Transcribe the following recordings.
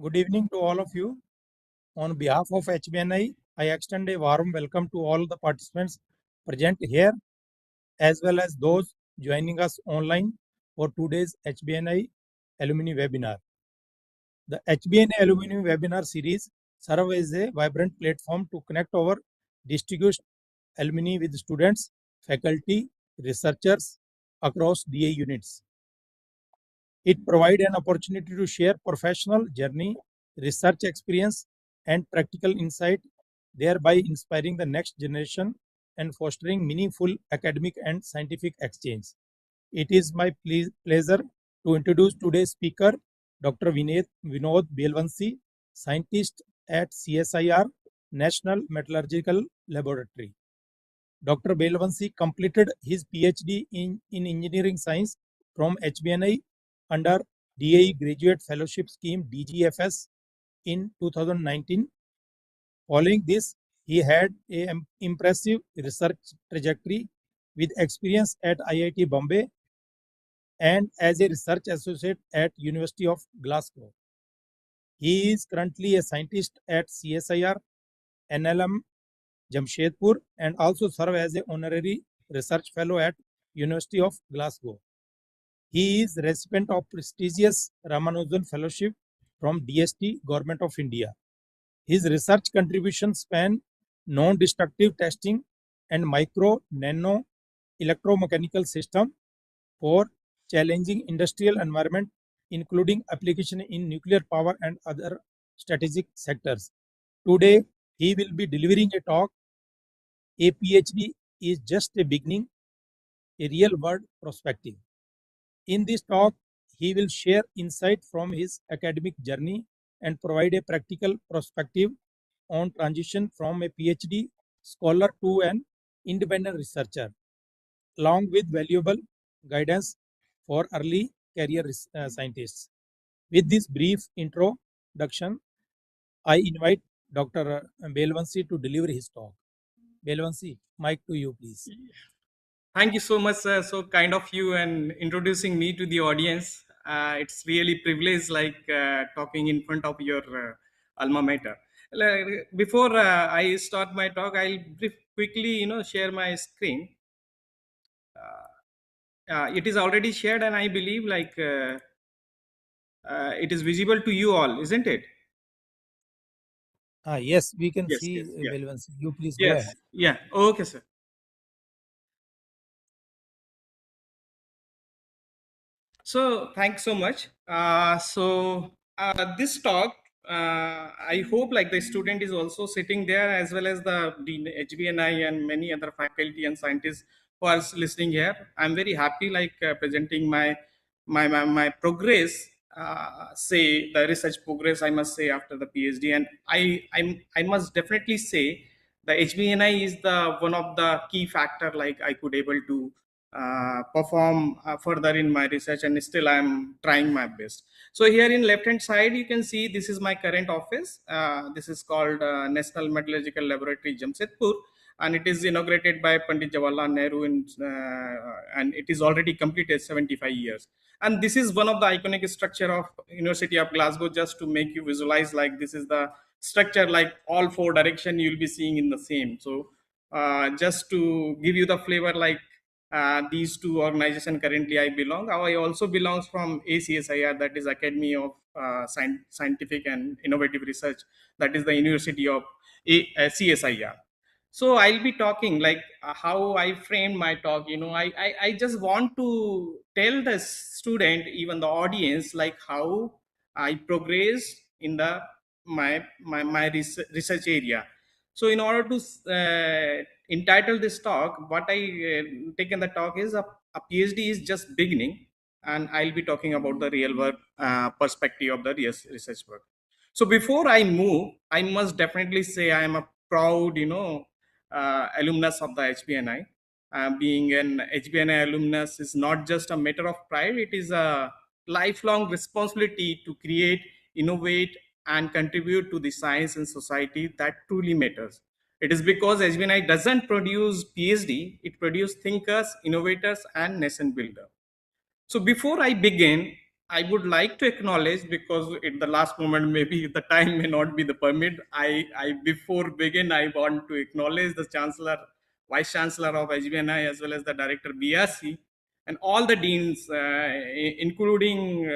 Good evening to all of you. On behalf of HBNI, I extend a warm welcome to all the participants present here, as well as those joining us online for today's HBNI Alumni webinar. The HBNI Alumni webinar series serves as a vibrant platform to connect our distinguished alumni with students, faculty, researchers across DA units. It provides an opportunity to share professional journey, research experience, and practical insight, thereby inspiring the next generation and fostering meaningful academic and scientific exchange. It is my pleasure to introduce today's speaker, Dr. Vinod Belwanshi, scientist at CSIR, National Metallurgical Laboratory. Dr. Belwanshi completed his PhD in Engineering Science from HBNI under DAE Graduate Fellowship Scheme DGFS in 2019. Following this, he had an impressive research trajectory with experience at IIT Bombay and as a research associate at University of Glasgow. He is currently a scientist at CSIR, NLM Jamshedpur, and also serve as an honorary research fellow at University of Glasgow. He is recipient of prestigious Ramanujan Fellowship from DST, Government of India. His research contributions span non-destructive testing and micro-nano electromechanical system for challenging industrial environment, including application in nuclear power and other strategic sectors. Today, he will be delivering a talk. A PhD is just a beginning, a real-world perspective. In this talk, he will share insight from his academic journey and provide a practical perspective on transition from a PhD scholar to an independent researcher, along with valuable guidance for early career scientists. With this brief introduction, I invite Dr. Belwanshi to deliver his talk. Belwanshi, mic to you, please. Thank you so much, sir. So kind of you and introducing me to the audience. It's really privilege, talking in front of your alma mater. Before I start my talk, I'll quickly, share my screen. It is already shared, and I believe it is visible to you all, isn't it? Yes, we can Yes, see yes, yeah. Belwanshi. You please go Yes, ahead. yeah. Okay, sir. So thanks so much. This talk, I hope like the student is also sitting there as well as the HBNI and many other faculty and scientists who are listening here. I'm very happy presenting my progress. Say the research progress, I must say, after the PhD, and I must definitely say the HBNI is the one of the key factor like I could able to perform further in my research, and still I'm trying my best. So here in left hand side you can see this is my current office. This is called National Metallurgical Laboratory, Jamshedpur, and it is inaugurated by Pandit Jawaharlal Nehru and it is already completed 75 years. And this is one of the iconic structure of University of Glasgow. Just to make you visualize, like this is the structure, like all four direction you'll be seeing in the same. So just to give you the flavor, like these two organizations currently I belong. I also belongs from ACSIR, that is Academy of Scientific and Innovative Research, that is the University of CSIR. So I'll be talking like how I frame my talk. I just want to tell the student, even the audience, like how I progressed in the my research area. So in order to entitle this talk, what I taken the talk is a PhD is just beginning, and I'll be talking about the real work perspective of the research work. So before I move, I must definitely say I am a proud, alumnus of the HBNI. Being an HBNI alumnus is not just a matter of pride; it is a lifelong responsibility to create, innovate, and contribute to the science and society that truly matters. It is because HBNI doesn't produce PhD; it produces thinkers, innovators, and nation builder. So before I begin, I would like to acknowledge, because at the last moment, maybe the time may not be the permit. I before begin, I want to acknowledge the Chancellor, Vice Chancellor of HBNI, as well as the Director BRC, and all the deans, including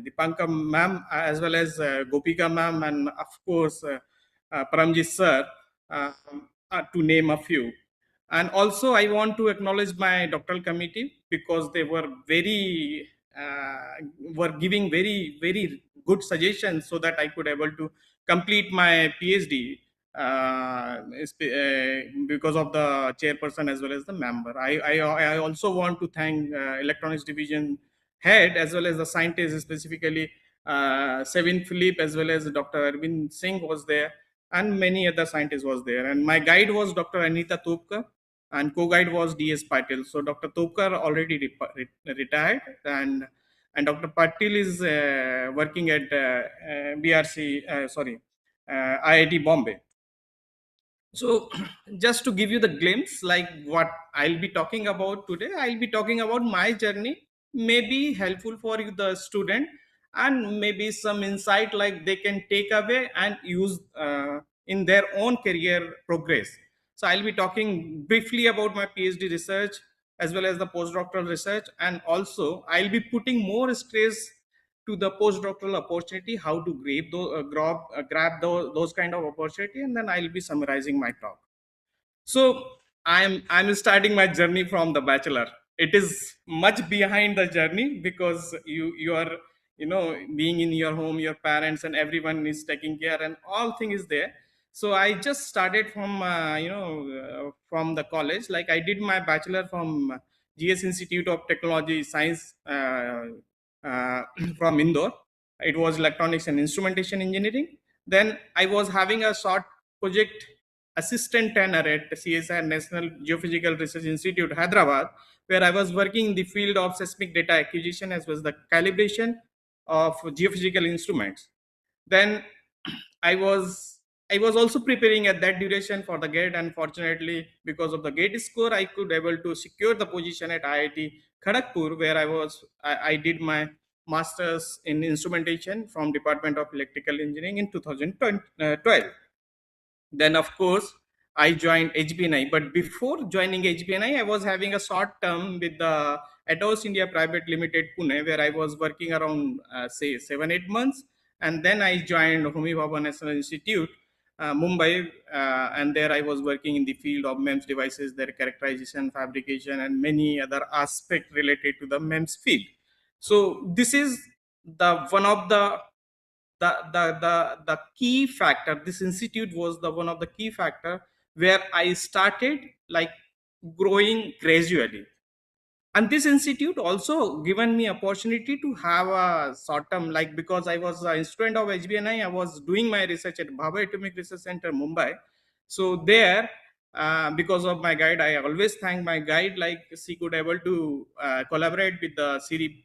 Dipanka ma'am, as well as Gopika ma'am, and of course Paramjit sir, uh, to name a few. And also I want to acknowledge my doctoral committee, because they were very were giving very good suggestions, so that I could able to complete my PhD, because of the chairperson as well as the member. I also want to thank electronics division head, as well as the scientists, specifically Sevin Philip, as well as Dr. Arvind Singh was there, and many other scientists was there. And my guide was Dr. Anita Tupka, and co-guide was DS Patil. So Dr. Topkar already retired, and Dr. Patil is working at BRC, IIT Bombay. So, just to give you the glimpse, like what I'll be talking about today, I'll be talking about my journey, maybe helpful for you, the student, and maybe some insight like they can take away and use in their own career progress. So, I'll be talking briefly about my PhD research as well as the postdoctoral research, and also I'll be putting more stress to the postdoctoral opportunity, how to grab those kind of opportunity, and then I'll be summarizing my talk. So I'm starting my journey from the bachelor. It is much behind the journey, because you are, being in your home, your parents and everyone is taking care, and all thing is there. So I just started from from the college. Like I did my bachelor from GS Institute of Technology Science, from Indore. It was electronics and instrumentation engineering. Then I was having a short project assistant tenor at CSI National Geophysical Research Institute, Hyderabad, where I was working in the field of seismic data acquisition as well as the calibration of geophysical instruments. Then I was I was also preparing at that duration for the gate, and fortunately, because of the gate score, I could able to secure the position at IIT Kharagpur, where I did my masters in instrumentation from Department of Electrical Engineering in 2012. Then, of course, I joined HBNI. But before joining HBNI, I was having a short term with the Atos India Private Limited Pune, where I was working around, say, 7 8 months. And then I joined Homi Bhabha National Institute, Mumbai, and there I was working in the field of MEMS devices, their characterization, fabrication, and many other aspects related to the MEMS field. So this is the one of the key factor. This institute was the one of the key factor where I started like growing gradually. And this institute also given me opportunity to have a short term, like because I was a student of HBNI, I was doing my research at Bhabha Atomic Research Center, Mumbai. So there, because of my guide, I always thank my guide, like she could able to collaborate with the Siri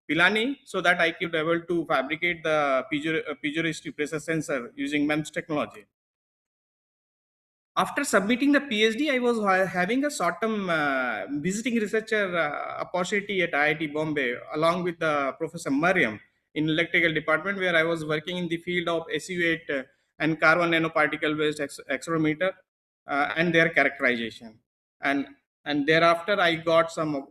Pilani, so that I could able to fabricate the piezoelectric pressure sensor using MEMS technology. After submitting the PhD, I was having a short-term visiting researcher opportunity at IIT Bombay, along with Professor Mariam in electrical department, where I was working in the field of SU8 and carbon nanoparticle-based accelerometer and their characterization. And thereafter, I got some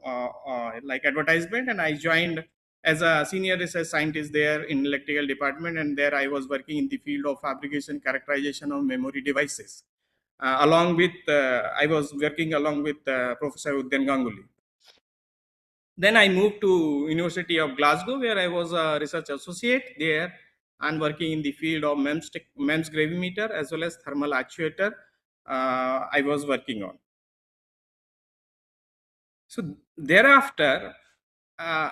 like advertisement, and I joined as a senior research scientist there in electrical department, and there I was working in the field of fabrication characterization of memory devices. Along with I was working along with Professor Udyan Ganguly. Then I moved to University of Glasgow, where I was a research associate there and working in the field of MEMS gravimeter as well as thermal actuator. I was working on. So thereafter, uh,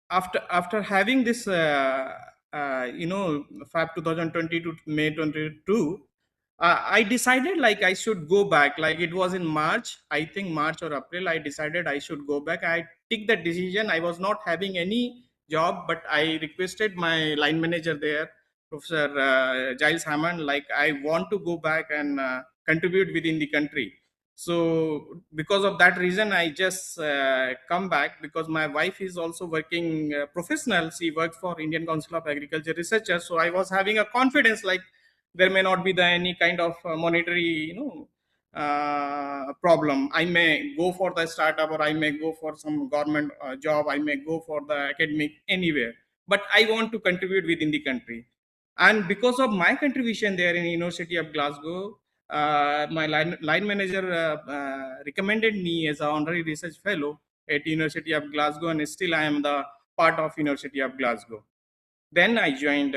after having this, Feb 2020 to May 22, I decided like I should go back. Like it was in March, I think March or April. I decided I should go back. I took that decision. I was not having any job, but I requested my line manager there, Professor Giles Hammond. Like I want to go back and contribute within the country. So because of that reason, I just come back, because my wife is also working professional. She works for Indian Council of Agriculture Researchers. So I was having a confidence, like there may not be any kind of monetary, problem. I may go for the startup, or I may go for some government job. I may go for the academic, anywhere. But I want to contribute within the country. And because of my contribution there in University of Glasgow, my line manager recommended me as an honorary research fellow at University of Glasgow, and still I am the part of University of Glasgow. Then I joined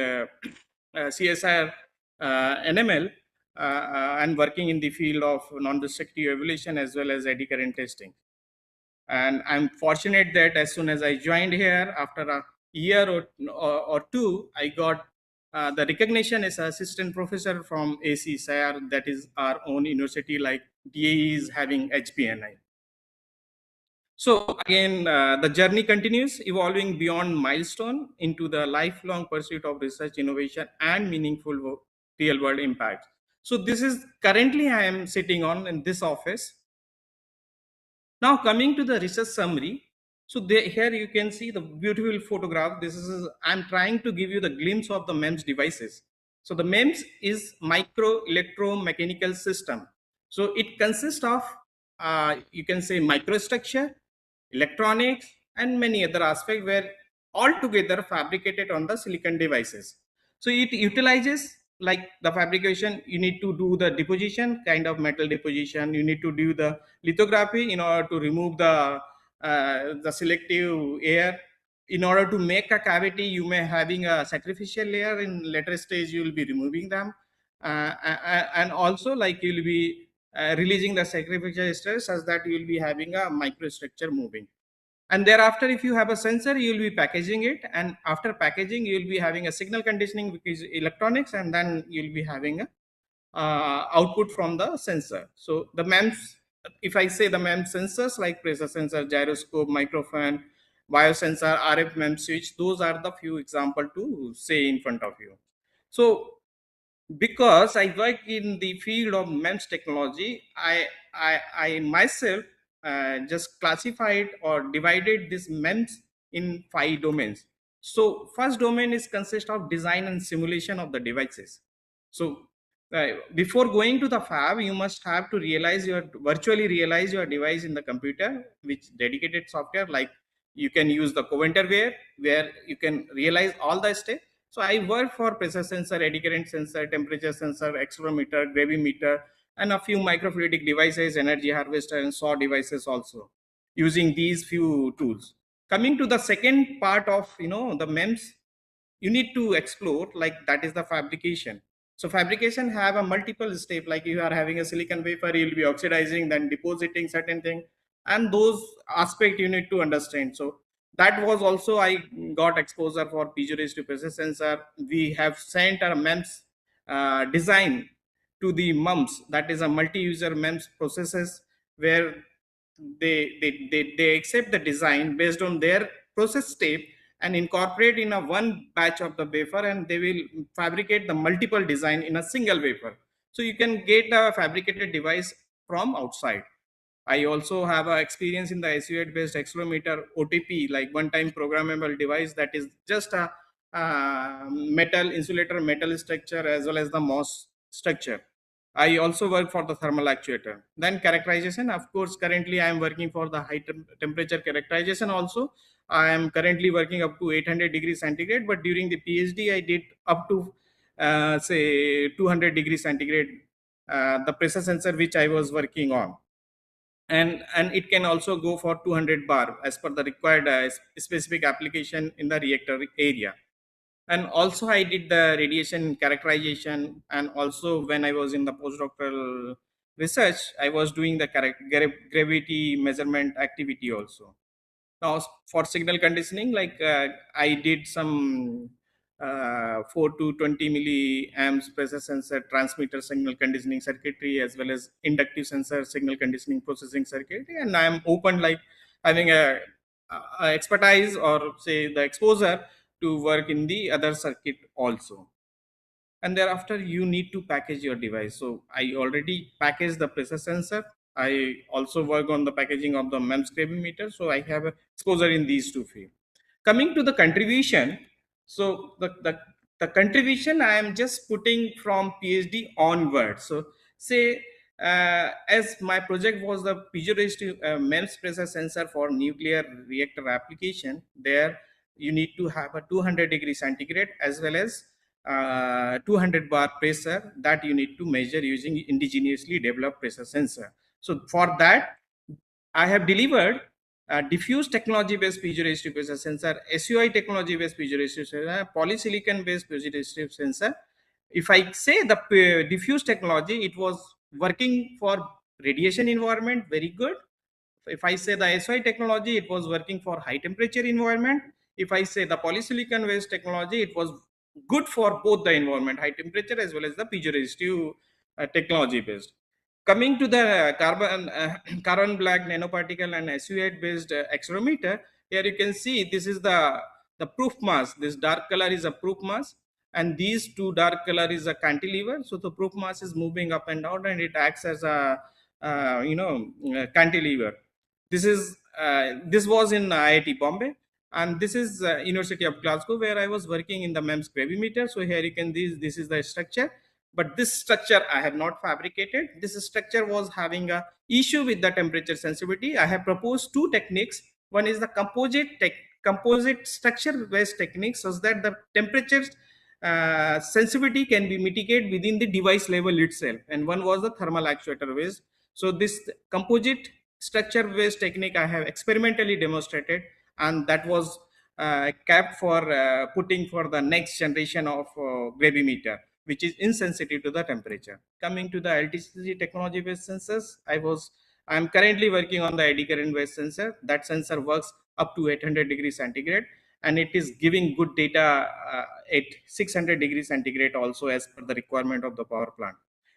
CSR NML, and working in the field of non-destructive evaluation as well as eddy current testing. And I'm fortunate that as soon as I joined here, after a year or two, I got the recognition as assistant professor from AC SIR, that is our own university, like DAE is having HBNI. So again, the journey continues, evolving beyond milestone into the lifelong pursuit of research, innovation, and meaningful real world impact. So this is currently I am sitting on in this office. Now coming to the research summary. So here you can see the beautiful photograph. This is, I'm trying to give you the glimpse of the MEMS devices. So the MEMS is micro electromechanical system. So it consists of, you can say, microstructure, electronics, and many other aspects, where all together fabricated on the silicon devices. So it utilizes, like the fabrication, you need to do the deposition, kind of metal deposition. You need to do the lithography in order to remove the selective air. In order to make a cavity, you may having a sacrificial layer. In later stage, you will be removing them, and also like you will be releasing the sacrificial stress, such that you will be having a microstructure moving. And thereafter, if you have a sensor, you will be packaging it, and after packaging, you will be having a signal conditioning, which is electronics, and then you will be having a output from the sensor. So the MEMS, if I say the MEMS sensors, like pressure sensor, gyroscope, microphone, biosensor, RF MEMS switch, those are the few example to say in front of you. So because I work in the field of MEMS technology, I myself just classified or divided this MEMS in 5 domains. So first domain is consist of design and simulation of the devices. So before going to the fab, you must have to virtually realize your device in the computer, which dedicated software, like you can use the Coventerware, where you can realize all the steps. So I work for pressure sensor, eddy current sensor, temperature sensor, accelerometer, gravimeter, and a few microfluidic devices, energy harvester, and SAW devices also, using these few tools. Coming to the second part of the MEMS, you need to explore, like that is the fabrication. So fabrication have a multiple step, like you are having a silicon wafer, you'll be oxidizing, then depositing certain thing, and those aspect you need to understand. So that was also I got exposure for piezoresistive pressure sensor. We have sent our MEMS design to the mums, that is a multi-user MEMS processes, where they accept the design based on their process step and incorporate in a one batch of the wafer, and they will fabricate the multiple design in a single wafer. So you can get a fabricated device from outside. I also have a experience in the SU8 based accelerometer OTP, like one time programmable device, that is just a metal insulator, metal structure, as well as the MOS structure. I also work for the thermal actuator. Then characterization, of course, currently I am working for the high temperature characterization also. I am currently working up to 800 degrees centigrade, but during the PhD, I did up to say 200 degrees centigrade, the pressure sensor which I was working on. And it can also go for 200 bar as per the required specific application in the reactor area. And also I did the radiation characterization, and also when I was in the postdoctoral research, I was doing the gravity measurement activity also. Now for signal conditioning, like I did some 4 to 20 milliamps pressure sensor transmitter signal conditioning circuitry, as well as inductive sensor signal conditioning processing circuitry, and I am open, like having a expertise, or say the exposure to work in the other circuit also. And thereafter you need to package your device. So I already packaged the pressure sensor, I also work on the packaging of the MEMS gravimeter, so I have exposure in these two fields. Coming to the contribution, so the contribution I am just putting from PhD onward. So say as my project was the piezoresistive MEMS pressure sensor for nuclear reactor application, there you need to have a 200 degree centigrade as well as 200 bar pressure that you need to measure using indigenously developed pressure sensor. So for that, I have delivered diffuse technology-based piezoresistive pressure sensor, SUI technology-based piezoresistive sensor, polysilicon-based piezoresistive sensor. If I say the diffuse technology, it was working for radiation environment, very good. If I say the SI technology, it was working for high temperature environment. If I say the polysilicon based technology, it was good for both the environment, high temperature as well as the piezoresistive technology based. Coming to the carbon black nanoparticle and SU8 based accelerometer, here you can see this is the proof mass. This dark color is a proof mass, and these two dark color is a cantilever. So the proof mass is moving up and down, and it acts as a cantilever. This was in IIT Bombay, and this is University of Glasgow, where I was working in the MEMS gravimeter. So here you can this is the structure, but this structure I have not fabricated. This structure was having a issue with the temperature sensitivity. I have proposed two techniques. One is the composite structure based technique, so that the temperature sensitivity can be mitigated within the device level itself, and one was the thermal actuator based. So this composite structure based technique I have experimentally demonstrated, and that was kept for putting for the next generation of gravimeter, which is insensitive to the temperature. Coming to the LTCC technology based sensors, I am currently working on the eddy current based sensor. That sensor works up to 800 degrees centigrade, and it is giving good data at 600 degrees centigrade also, as per the requirement of the power plant.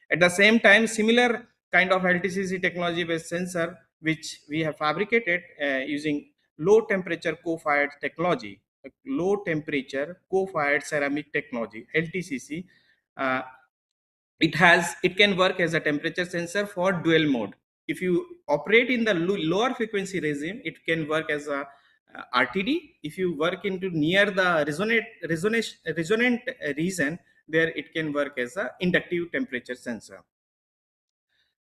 At the same time, similar kind of LTCC technology based sensor which we have fabricated using low temperature co-fired technology, low temperature co-fired ceramic technology, LTCC. uh, it can work as a temperature sensor for dual mode. If you operate in the lower frequency regime, it can work as a RTD. If you work into near the resonant region, there it can work as a inductive temperature sensor.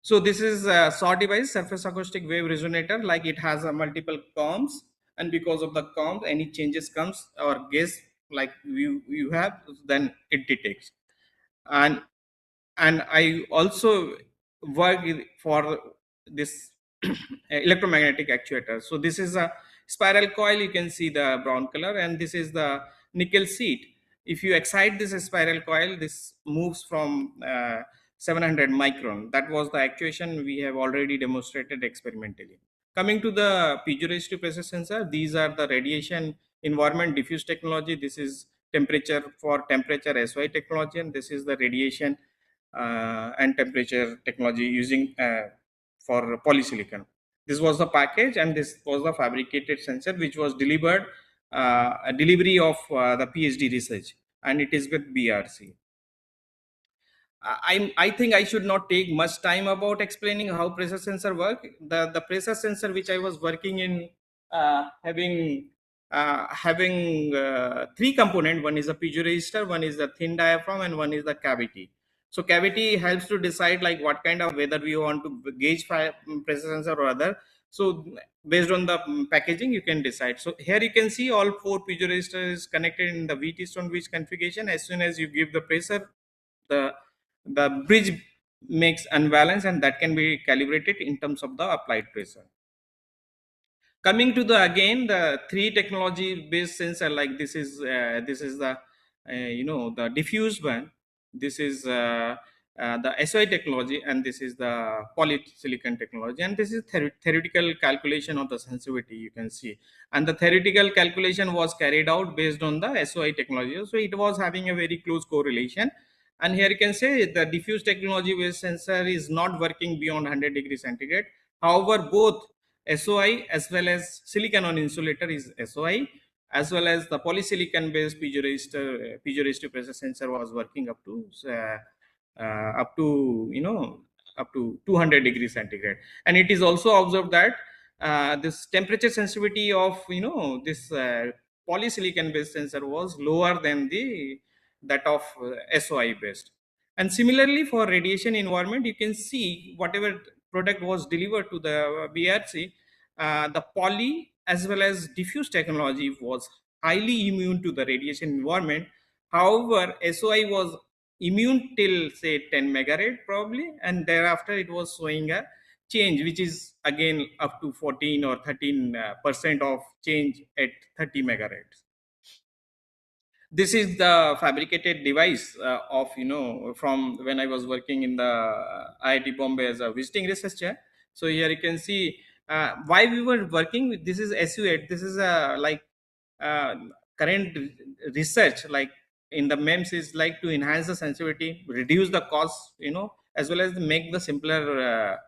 So this is a SAW device, surface acoustic wave resonator. Like, it has a multiple comms, and because of the comms, any changes comes or guess like you have, then it detects. And I also work for this electromagnetic actuator. So this is a spiral coil. You can see the brown color, and this is the nickel seat. If you excite this spiral coil, this moves from 700 micron. That was the actuation we have already demonstrated experimentally. Coming to the piezoresistive pressure sensor, these are the radiation environment diffuse technology. This is temperature for temperature SY technology, and this is the radiation and temperature technology using for polysilicon. This was the package, and this was the fabricated sensor which was delivered, a delivery of the PhD research, and it is with BRC. I think I should not take much time about explaining how pressure sensor work. The pressure sensor which I was working in, having three component. One is a piezoresistor, one is the thin diaphragm, and one is the cavity. So cavity helps to decide like what kind of, whether we want to gauge pressure sensor or other. So based on the packaging, you can decide. So here you can see all four piezoresistors connected in the VT stone bridge configuration. As soon as you give the pressure, the the bridge makes unbalance, and that can be calibrated in terms of the applied pressure. Coming to the again the three technology based sensor, like this is the the diffuse one. This is the SI technology, and this is the polysilicon technology, and this is theoretical calculation of the sensitivity, you can see. And the theoretical calculation was carried out based on the SOI technology, so it was having a very close correlation. And here you can say the diffuse technology based sensor is not working beyond 100 degrees centigrade. However, both SOI as well as silicon on insulator is SOI, as well as the polysilicon based piezoresistor pressure sensor was working up to up to 200 degrees centigrade. And it is also observed that this temperature sensitivity of this polysilicon based sensor was lower than the that of SOI based. And similarly, for radiation environment, you can see whatever product was delivered to the BRC, the poly as well as diffuse technology was highly immune to the radiation environment. However, SOI was immune till say 10 megahertz probably, and thereafter it was showing a change, which is again up to 14 or 13% of change at 30 megahertz. This is the fabricated device of from when I was working in the IIT Bombay as a visiting researcher. So here you can see why we were working with this is SU8. This is a like uh, current research like in the MEMS is like to enhance the sensitivity, reduce the cost, as well as make the simpler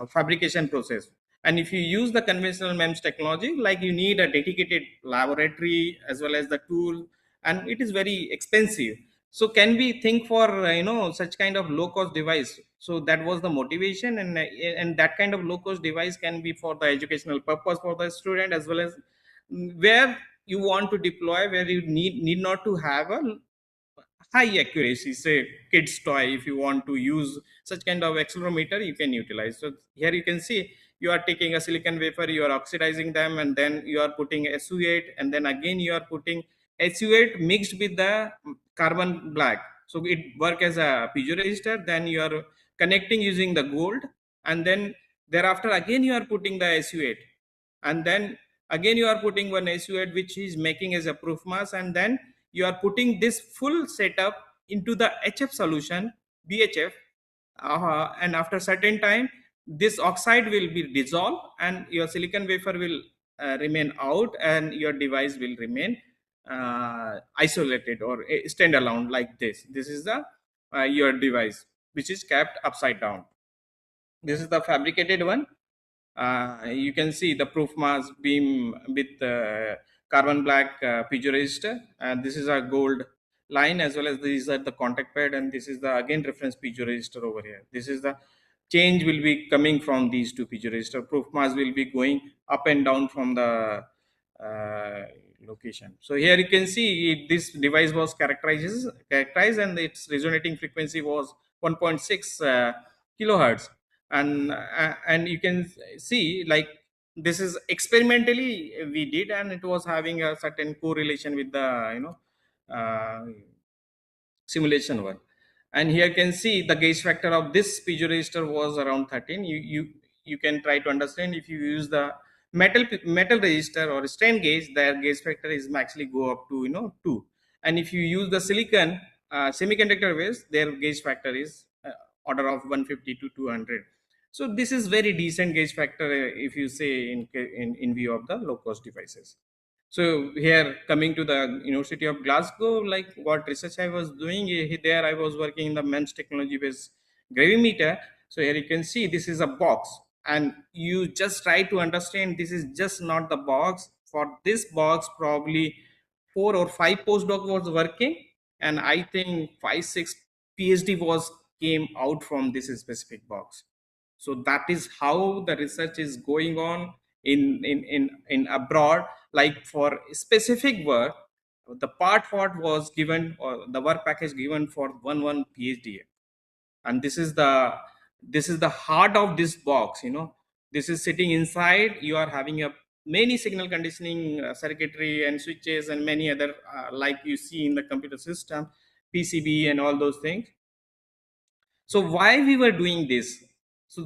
fabrication process. And if you use the conventional MEMS technology, like you need a dedicated laboratory as well as the tool, and it is very expensive. So can we think for such kind of low cost device? So that was the motivation, and that kind of low cost device can be for the educational purpose for the student, as well as where you want to deploy, where you need not to have a high accuracy, say kids toy. If you want to use such kind of accelerometer, you can utilize. So here you can see you are taking a silicon wafer, you are oxidizing them, and then you are putting SU8, and then again you are putting SU8 mixed with the carbon black, so it work as a piezoresistor. Then you are connecting using the gold, and then thereafter again you are putting the SU8, and then again you are putting one SU8 which is making as a proof mass, and then you are putting this full setup into the HF solution, BHF, and after certain time this oxide will be dissolved and your silicon wafer will remain out, and your device will remain isolated or standalone like this is the your device which is kept upside down. This is the fabricated one. You can see the proof mass beam with carbon black piezoresistor, and this is a gold line, as well as these are the contact pad, and this is the again reference piezoresistor over here. This is the change will be coming from these two piezoresistor. Proof mass will be going up and down from the uh, location. So here you can see this device was characterized, and its resonating frequency was 1.6 kilohertz. And you can see like this is experimentally we did, and it was having a certain correlation with the uh, simulation one. And here you can see the gauge factor of this piezoresistor was around 13. You can try to understand if you use the metal resistor or strain gauge, their gauge factor is actually go up to 2. And if you use the silicon semiconductor base, their gauge factor is order of 150 to 200. So this is very decent gauge factor if you say in view of the low cost devices. So here coming to the University of Glasgow, like what research I was doing there, I was working in the MEMS technology based gravimeter. So here you can see this is a box, and you just try to understand this is just not the box. For this box, probably 4 or 5 postdoc was working, and I think 5 6 PhD was came out from this specific box. So that is how the research is going on in abroad. Like for specific work, the part what was given, or the work package given for one PhD. And this is the heart of this box. This is sitting inside. You are having a many signal conditioning circuitry and switches and many other like you see in the computer system, PCB and all those things. So why we were doing this? So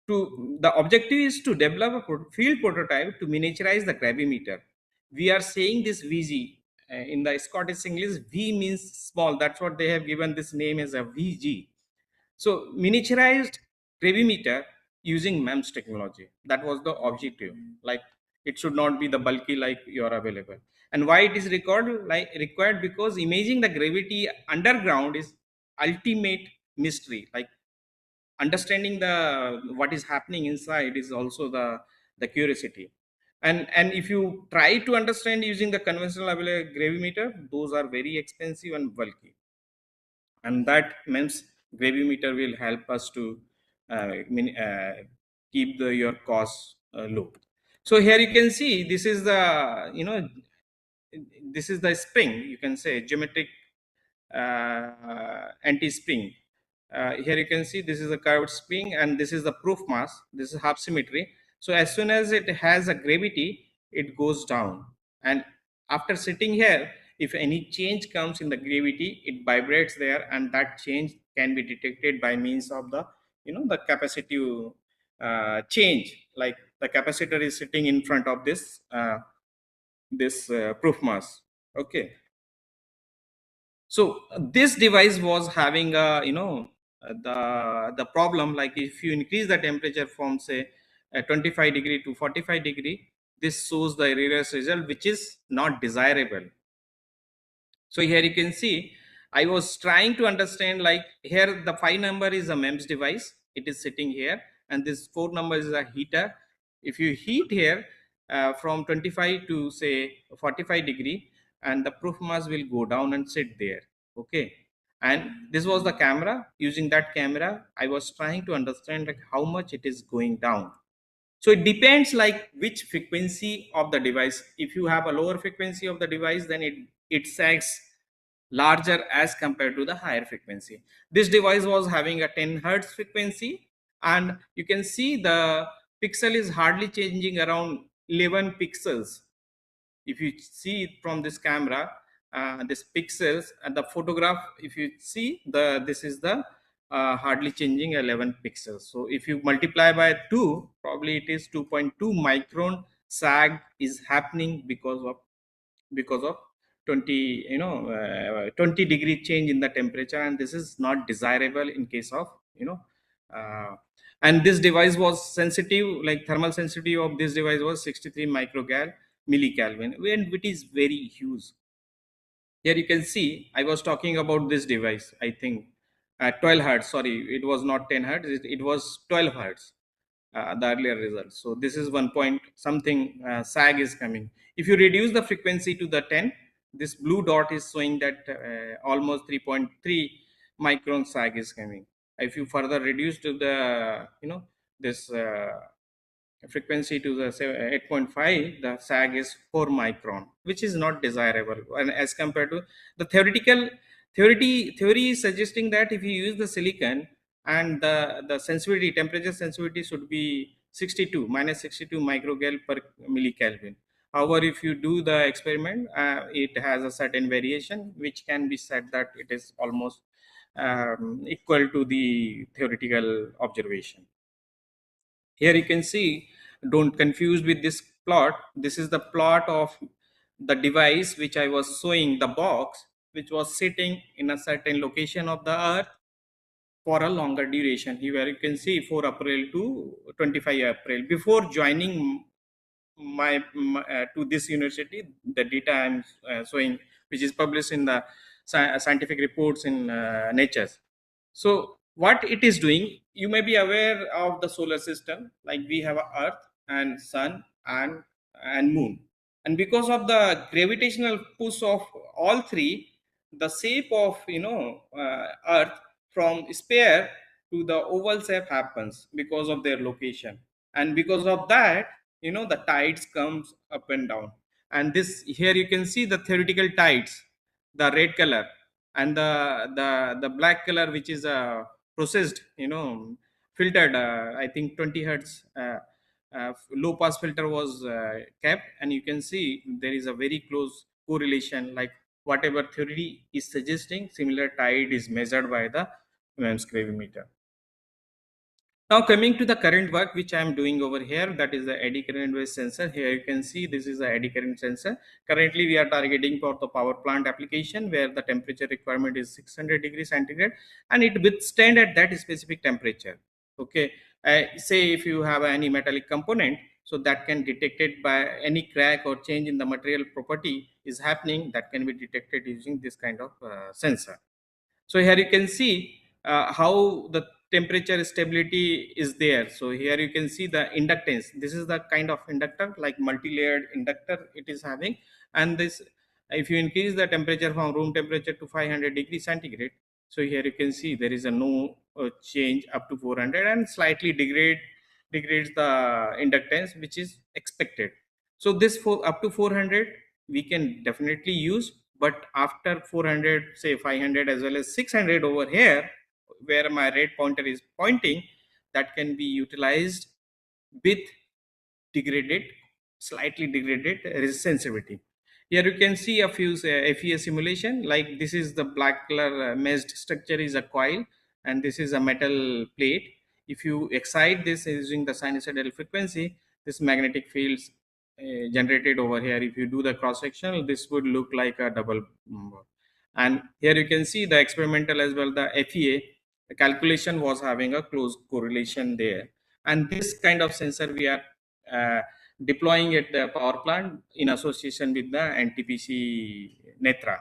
the objective is to develop a field prototype to miniaturize the gravimeter. We are saying this VG in the Scottish English. V means small. That's what they have given this name as a VG. So miniaturized gravimeter using MEMS technology. That was the objective. Like it should not be the bulky like you are available. And why it is required, because imaging the gravity underground is ultimate mystery. Like understanding the what is happening inside is also the curiosity. And if you try to understand using the conventional available gravimeter, those are very expensive and bulky, and that means gravimeter will help us to keep your costs low. So here you can see this is the, this is the spring, you can say geometric anti-spring. Here you can see this is a curved spring and this is the proof mass. This is half symmetry. So as soon as it has a gravity, it goes down. And after sitting here, if any change comes in the gravity, it vibrates there, and that change can be detected by means of the, the capacitive change. Like the capacitor is sitting in front of this proof mass. Okay, so this device was having a, the problem, like if you increase the temperature from say 25 degree to 45 degree, this shows the erroneous result, which is not desirable. So here you can see I was trying to understand, like here the 5 number is a MEMS device, it is sitting here, and this 4 number is a heater. If you heat here from 25 to say 45 degree, and the proof mass will go down and sit there. Okay, and this was the camera. Using that camera I was trying to understand like how much it is going down. So it depends like which frequency of the device. If you have a lower frequency of the device, then it sags larger as compared to the higher frequency. This device was having a 10 hertz frequency, and you can see the pixel is hardly changing around 11 pixels. If you see it from this camera, this pixels and the photograph, if you see the, this is the hardly changing 11 pixels. So if you multiply by 2, probably it is 2.2 micron sag is happening because of 20, 20-degree change in the temperature, and this is not desirable in case of, uh, and this device was sensitive, like thermal sensitivity of this device was 63 microgal millikelvin, and it is very huge. Here you can see I was talking about this device, I think 12 hertz, sorry, it was not 10 hertz, it was 12 hertz, the earlier result. So this is 1 point something sag is coming. If you reduce the frequency to the 10, this blue dot is showing that almost 3.3 micron sag is coming. If you further reduce to the, this frequency to the 8.5, the sag is 4 micron, which is not desirable. And as compared to the theory is suggesting that if you use the silicon, and the sensitivity, temperature sensitivity should be 62 minus 62 microgal per millikelvin. However, if you do the experiment, it has a certain variation which can be said that it is almost equal to the theoretical observation. Here you can see, don't confuse with this plot. This is the plot of the device which I was showing, the box which was sitting in a certain location of the earth for a longer duration. Here you can see 4 April to 25 April. Before joining to this university, the data I'm showing, which is published in the scientific reports in Nature. So what it is doing, you may be aware of the solar system, like we have a Earth and Sun and Moon, and because of the gravitational push of all three, the shape of, Earth from sphere to the oval shape happens because of their location, and because of that, the tides comes up and down. And this here you can see the theoretical tides, the red color, and the black color, which is processed, filtered, I think 20 hertz low pass filter was kept, and you can see there is a very close correlation, like whatever theory is suggesting, similar tide is measured by the MEMS gravimeter. Now coming to the current work which I am doing over here, that is the eddy current based sensor. Here you can see this is the eddy current sensor. Currently we are targeting for the power plant application, where the temperature requirement is 600 degrees centigrade, and it withstand at that specific temperature. Okay, say if you have any metallic component, so that can detect it by any crack or change in the material property is happening, that can be detected using this kind of sensor. So here you can see how the temperature stability is there. So here you can see the inductance. This is the kind of inductor, like multi-layered inductor it is having. And this, if you increase the temperature from room temperature to 500 degrees centigrade, So here you can see there is a no change up to 400, and slightly degrades the inductance which is expected. So this for up to 400 we can definitely use, but after 400, say 500 as well as 600 over here where my red pointer is pointing, that can be utilized with degraded, slightly degraded resistance sensitivity. Here you can see a few FEA simulation. Like this is the black color meshed structure is a coil, and this is a metal plate. If you excite this using the sinusoidal frequency, this magnetic fields generated over here. If you do the cross section, this would look like a double bond. And here you can see the experimental as well. The FEA the calculation was having a close correlation there. And this kind of sensor we are uh, deploying at the power plant in association with the NTPC Netra.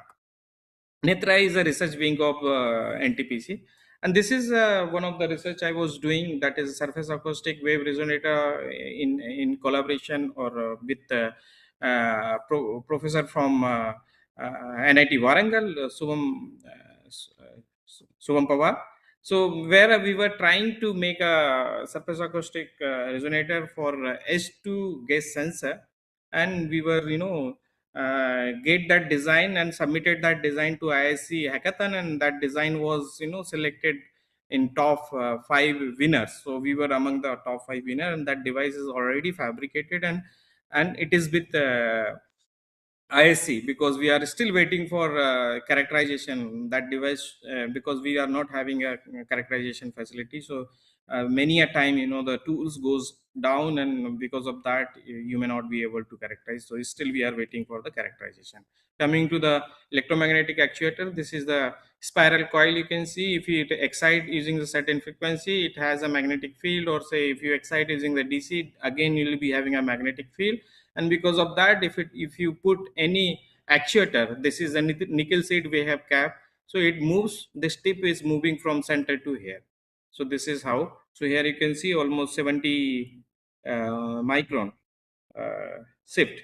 Netra is a research wing of NTPC, and this is one of the research I was doing, that is surface acoustic wave resonator in collaboration or with professor from NIT Warangal, Subham Pawar. So where we were trying to make a surface acoustic resonator for S2 gas sensor, and we were get that design and submitted that design to ISC hackathon, and that design was selected in top 5 winners. So we were among the top 5 winners, and that device is already fabricated, and it is with ISC, because we are still waiting for characterization that device, because we are not having a characterization facility. So many a time the tools goes down, and because of that you may not be able to characterize. So still we are waiting for the characterization. Coming to the electromagnetic actuator, this is the spiral coil. You can see if you excite using the certain frequency, it has a magnetic field, or say if you excite using the DC, again you will be having a magnetic field. And because of that, if you put any actuator, this is a nickel seed we have cap, so it moves, this tip is moving from center to here. So this is how. So here you can see almost 70 micron shift,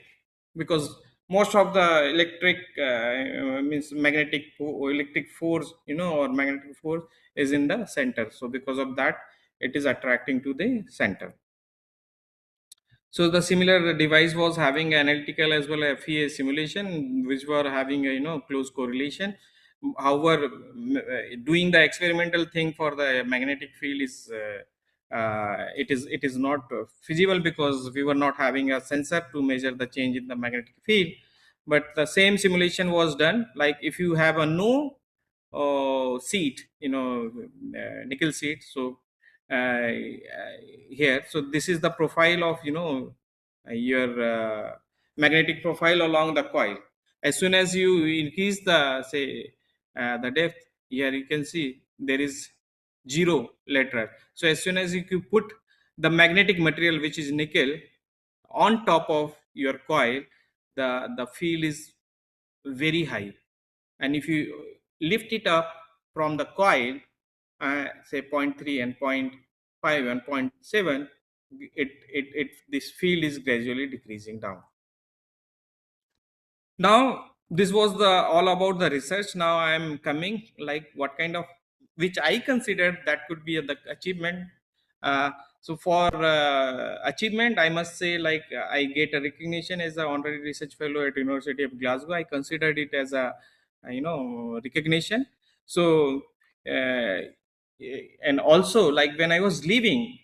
because most of the electric means electric force, or magnetic force is in the center. So because of that, it is attracting to the center. So the similar device was having analytical as well as FEA simulation, which were having a close correlation. However, doing the experimental thing for the magnetic field is it is not feasible, because we were not having a sensor to measure the change in the magnetic field. But the same simulation was done. Like if you have a no seat, nickel seat. So here, so this is the profile of your magnetic profile along the coil. As soon as you increase the, say, the depth, here you can see there is zero lateral. So as soon as you put the magnetic material, which is nickel, on top of your coil, the field is very high. And if you lift it up from the coil, say 0.3 and 0.5 and 0.7, this field is gradually decreasing down. Now this was the all about the research. Now I am coming, like, what kind of, which I considered that could be the achievement. So for achievement, I must say, like, I get a recognition as an honorary research fellow at University of Glasgow. I considered it as a recognition. So uh, and also, like, when I was leaving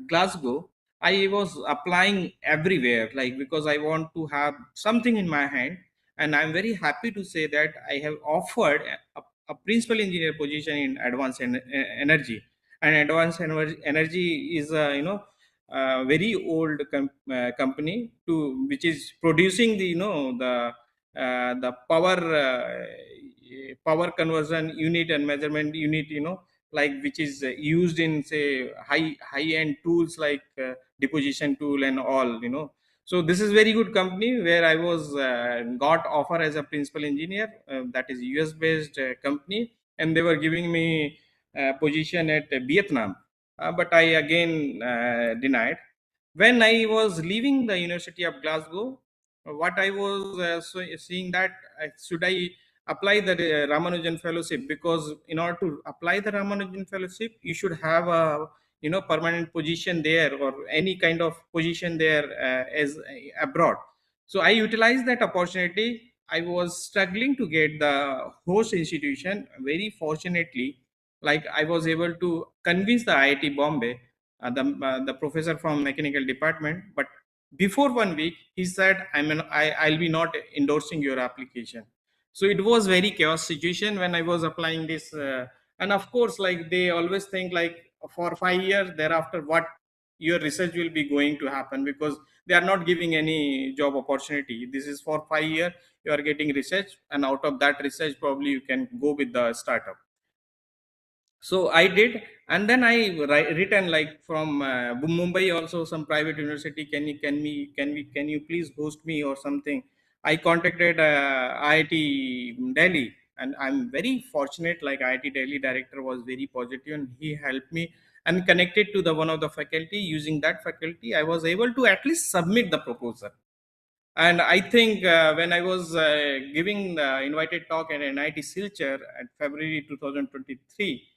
Glasgow, I was applying everywhere, like, because I want to have something in my hand. And I'm very happy to say that I have offered a principal engineer position in advanced energy. And advanced energy is a very old company to which is producing the the power conversion unit and measurement unit, like, which is used in, say, high end tools like deposition tool and all. So this is very good company where I was got offer as a principal engineer. That is US based company, and they were giving me position at Vietnam, but I again denied. When I was leaving the University of Glasgow, what I was seeing that should I apply the Ramanujan Fellowship, because in order to apply the Ramanujan Fellowship, you should have a permanent position there, or any kind of position there as abroad. So I utilized that opportunity. I was struggling to get the host institution. Very fortunately, like I was able to convince the IIT Bombay, the professor from mechanical department. But before 1 week, he said, I'll be not endorsing your application. So it was very chaos situation when I was applying this. And of course, like they always think like for 5 years thereafter, what your research will be going to happen, because they are not giving any job opportunity. This is for 5 years, you are getting research, and out of that research, probably you can go with the startup. So I did, and then I written like from Mumbai also, some private university, can you please host me or something. I contacted IIT Delhi, and I'm very fortunate, like IIT Delhi director was very positive, and he helped me and connected to the one of the faculty. Using that faculty, I was able to at least submit the proposal. And I think when I was giving the invited talk at NIT Silchar at February 2023,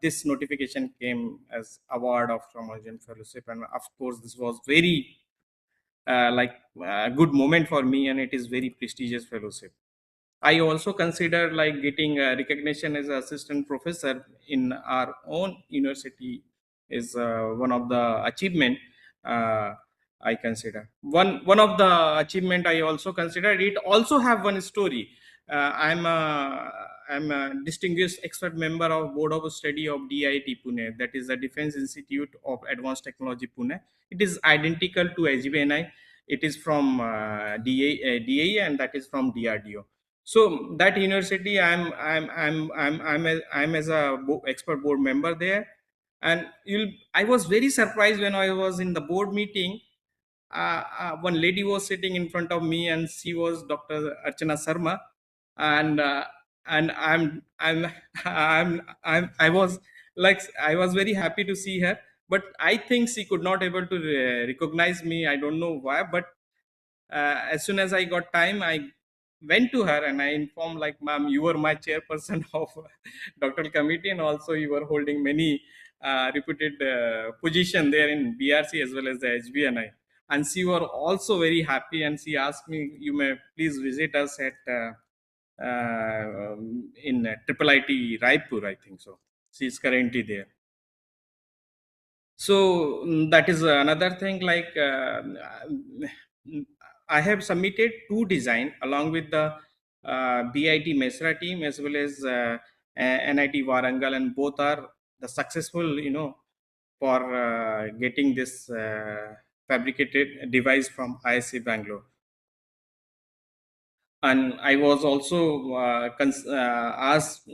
this notification came as award of Ramanujan Fellowship. And of course, this was very good moment for me, and it is very prestigious fellowship. I also consider like getting recognition as an assistant professor in our own university is one of the achievement. uh, I consider one of the achievement I also consider. It also have one story. I'm a distinguished expert member of Board of Study of DIT Pune, that is the Defense Institute of Advanced Technology Pune. It is identical to HBNI. It is from DAE, and that is from DRDO. So that university, I'm as a expert board member there. And I was very surprised when I was in the board meeting. One lady was sitting in front of me, and she was Dr. Archana Sharma. And uh, and I was like, I was very happy to see her, but I think she could not able to recognize me. I don't know why, but as soon as I got time, I went to her and I informed, like, ma'am, you were my chairperson of doctoral committee, and also you were holding many reputed position there in BRC as well as the HBNI. And she were also very happy, and she asked me, you may please visit us at in Triple IT Raipur, I think so. She is currently there. So that is another thing, like I have submitted two design along with the BIT Mesra team as well as NIT Warangal, and both are the successful, for getting this fabricated device from ISC Bangalore. And I was also asked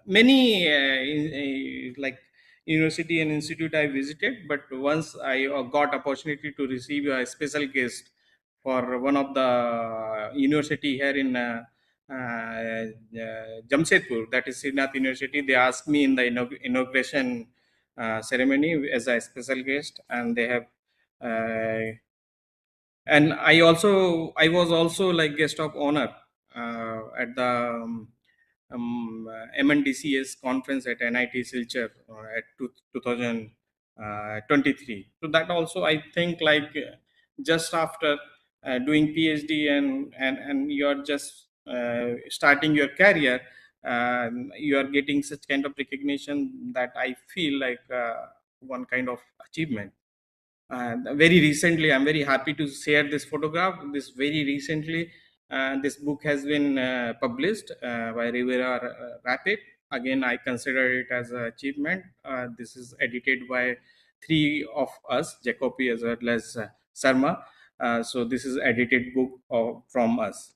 many like university and institute I visited, but once I got opportunity to receive a special guest for one of the university here in Jamshedpur, that is Srinath University. They asked me in the inauguration ceremony as a special guest, and they have uh, and I was also like guest of honor at the MNDCS conference at NIT Silchar at 2023. So that also, I think, like just after doing PhD, and you're just starting your career, you are getting such kind of recognition, that I feel like one kind of achievement. Very recently, I'm very happy to share this photograph. This very recently, this book has been published by Rivera Rapid. Again, I consider it as an achievement. This is edited by three of us, Jacopi as well as Sarma. So this is edited book from us.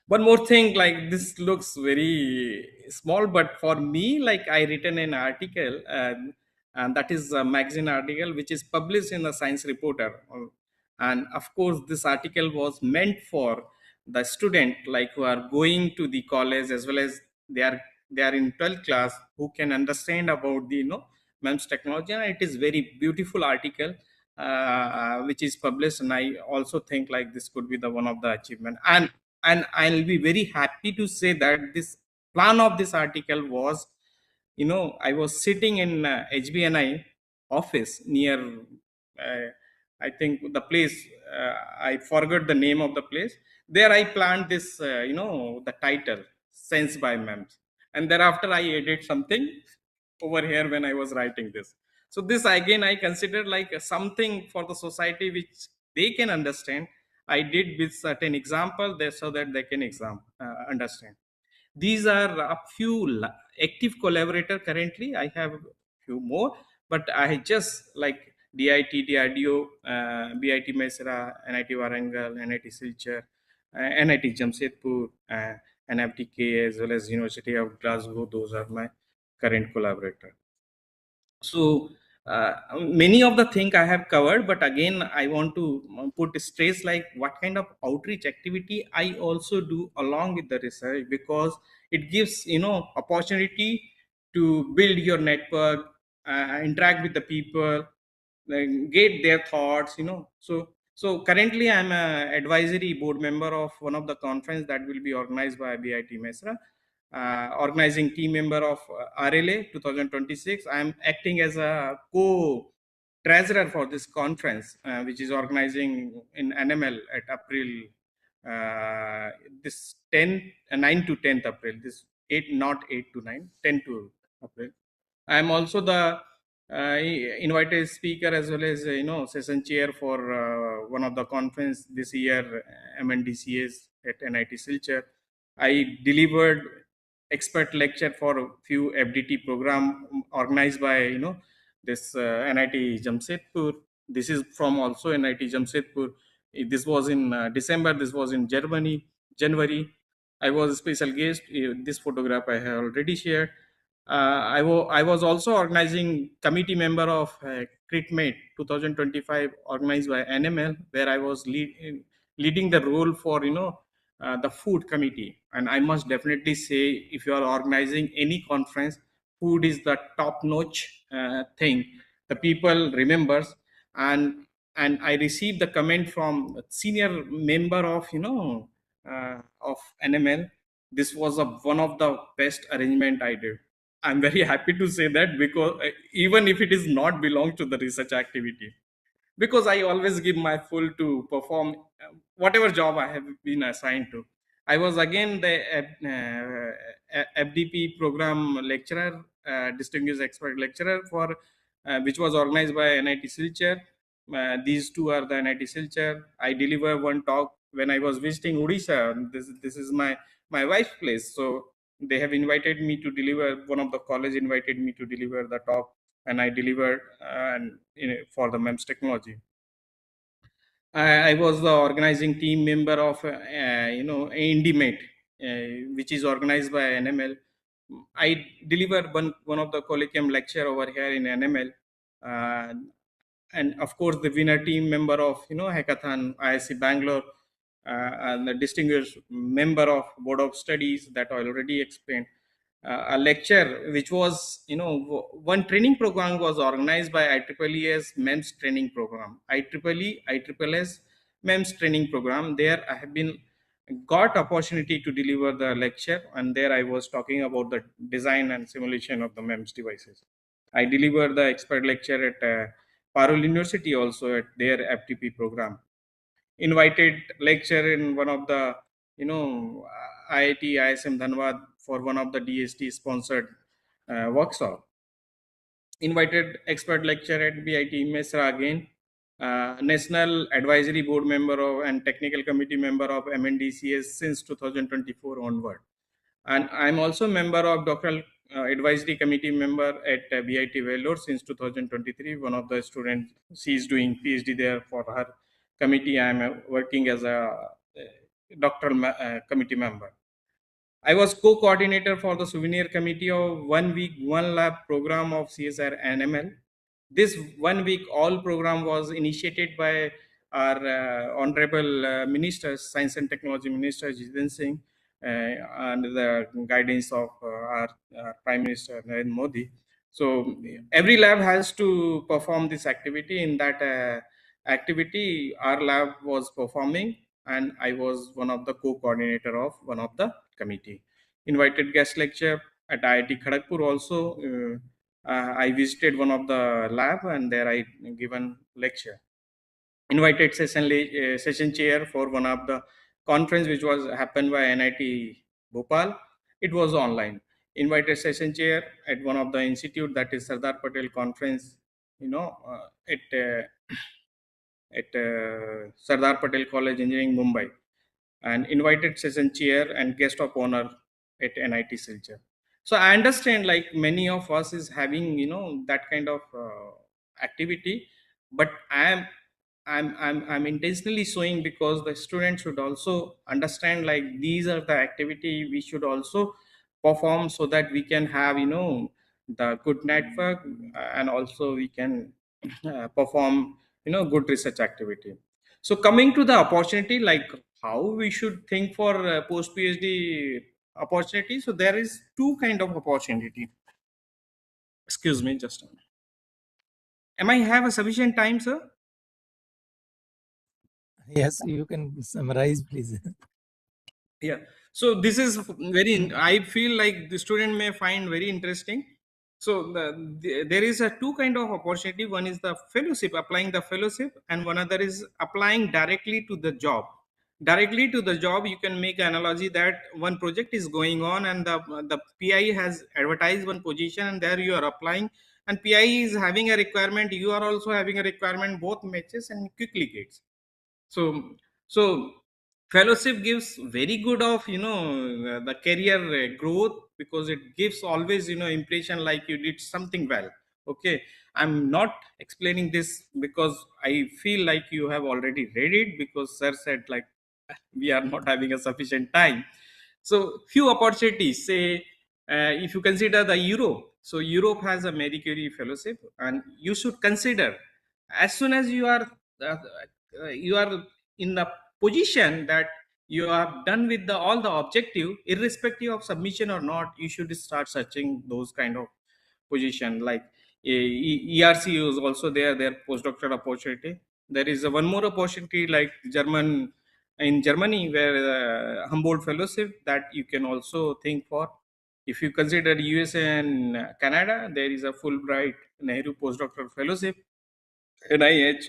One more thing, like this looks very small, but for me, like I written an article, and that is a magazine article which is published in the Science Reporter. And of course, this article was meant for the student, like who are going to the college, as well as they are in 12th class, who can understand about the MEMS technology. And it is very beautiful article which is published, and I also think like this could be the one of the achievement. And And I'll be very happy to say that this plan of this article was, I was sitting in HBNI office near, I think the place, I forgot the name of the place. There I planned this, the title, Sense by Mems. And thereafter I added something over here when I was writing this. So this again I consider like something for the society which they can understand. I did with certain example there so that they can understand. These are a few active collaborator currently. I have few more, but I just like DIT, DRDO, BIT Mesra, NIT Warangal, NIT Silchar, NIT Jamshedpur, NFTK, as well as University of Glasgow. Those are my current collaborator. So many of the thing I have covered, but again I want to put stress like what kind of outreach activity I also do along with the research, because it gives opportunity to build your network, interact with the people, like, get their thoughts. So currently I'm a advisory board member of one of the conference that will be organized by BIT Mesra, organizing team member of RLA 2026. I am acting as a co-treasurer for this conference, which is organizing in NML at April, this 9 to 10th April, this 8, not 8 to 9, 10 to April. I am also the invited speaker as well as session chair for one of the conference this year, MNDCS at NIT Silchar. I delivered expert lecture for a few FDT program organized by this NIT Jamshedpur. This is from also NIT Jamshedpur. This was in December. This was in January. I was a special guest. This photograph I have already shared. I was also organizing committee member of CritMate 2025 organized by NML, where I was leading the role for the food committee. And I must definitely say, if you are organizing any conference, food is the top notch thing the people remembers. And I received the comment from a senior member of of NML. This was one of the best arrangement I did. I'm very happy to say that, because even if it is not belong to the research activity, because I always give my full to perform whatever job I have been assigned to. I was again the FDP program lecturer, distinguished expert lecturer for which was organized by NIT Silchar. These two are the NIT Silchar. I deliver one talk when I was visiting Odisha. This is my wife's place, so they have invited me to deliver. One of the college invited me to deliver the talk, and I delivered for the MEMS technology. I was the organizing team member of IndyMate, which is organized by NML. I delivered one of the colloquium lecture over here in NML, uh, and of course the winner team member of Hackathon ISC Bangalore, and the distinguished member of Board of Studies that I already explained. A lecture which was one training program was organized by IEEE's MEMS training program. IEEE's MEMS training program. There I have been got opportunity to deliver the lecture, and there I was talking about the design and simulation of the MEMS devices. I delivered the expert lecture at Parul University also at their FTP program. Invited lecture in one of the IIT ISM Dhanbad for one of the DST sponsored workshop. Invited expert lecture at BIT Mesra again. National Advisory Board member of and Technical Committee member of MNDCS since 2024 onward. And I'm also member of doctoral advisory committee member at BIT Vellore since 2023. One of the students, she is doing PhD there. For her committee, I am working as a doctoral committee member. I was co-coordinator for the souvenir committee of 1 week, 1 lab program of CSR and ML. This 1 week all program was initiated by our honorable minister, science and technology minister Jiten Singh, under the guidance of our prime minister Narendra Modi. So every lab has to perform this activity. In that activity, our lab was performing, and I was one of the co-coordinator of one of the committee. Invited guest lecture at IIT Kharagpur also. I visited one of the lab, and there I given lecture. Invited session chair for one of the conference which was happened by NIT Bhopal. It was online. Invited session chair at one of the institute, that is Sardar Patel conference, at Sardar Patel College Engineering Mumbai, and invited session chair and guest of honor at NIT Silchar. So I understand like many of us is having that kind of activity, but I'm intentionally showing because the students should also understand like these are the activity we should also perform, so that we can have the good network, and also we can perform good research activity. So coming to the opportunity, like how we should think for post PhD opportunity. So there is two kind of opportunity. Excuse me, just a minute. Am I have a sufficient time, sir? Yes, you can summarize, please. Yeah. So this is very. I feel like the student may find very interesting. So there is a two kind of opportunity. One is the fellowship, applying the fellowship, and one other is applying directly to the job. Directly to the job, you can make an analogy that one project is going on, and the PI has advertised one position, and there you are applying, and PI is having a requirement. You are also having a requirement. Both matches and quickly gets. So fellowship gives very good of the career growth, because it gives always impression like you did something well. Okay, I'm not explaining this because I feel like you have already read it, because sir said like we are not having a sufficient time. So few opportunities, say if you consider the Europe, so Europe has a Marie Curie fellowship, and you should consider as soon as you are in the position that you are done with all the objective, irrespective of submission or not, you should start searching those kind of position. Like ERC is also there, their postdoctoral opportunity. There is one more opportunity like in Germany, where Humboldt fellowship that you can also think for. If you consider USA and Canada, there is a Fulbright Nehru postdoctoral fellowship. NIH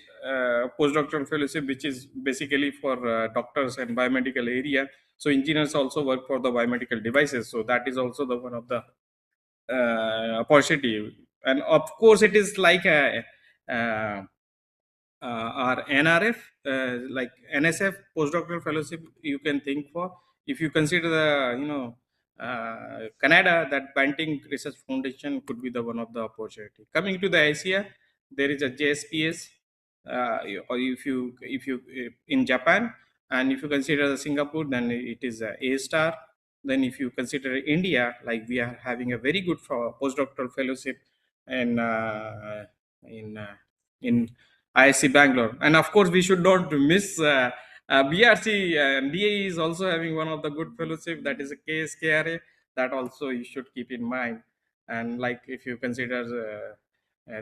postdoctoral fellowship, which is basically for doctors and biomedical area. So engineers also work for the biomedical devices. So that is also the one of the opportunity. And of course, it is like a uh, or NRF, like NSF postdoctoral fellowship, you can think for. If you consider the Canada, that Banting Research Foundation could be the one of the opportunity. Coming to the Asia, there is a JSPS, or if you in Japan, and if you consider the Singapore, then it is a star. Then if you consider India, like we are having a very good postdoctoral fellowship in in uh, in ISC Bangalore. And of course, we should not miss BRC. DA is also having one of the good fellowship, that is a KSKRA. That also you should keep in mind. And like if you consider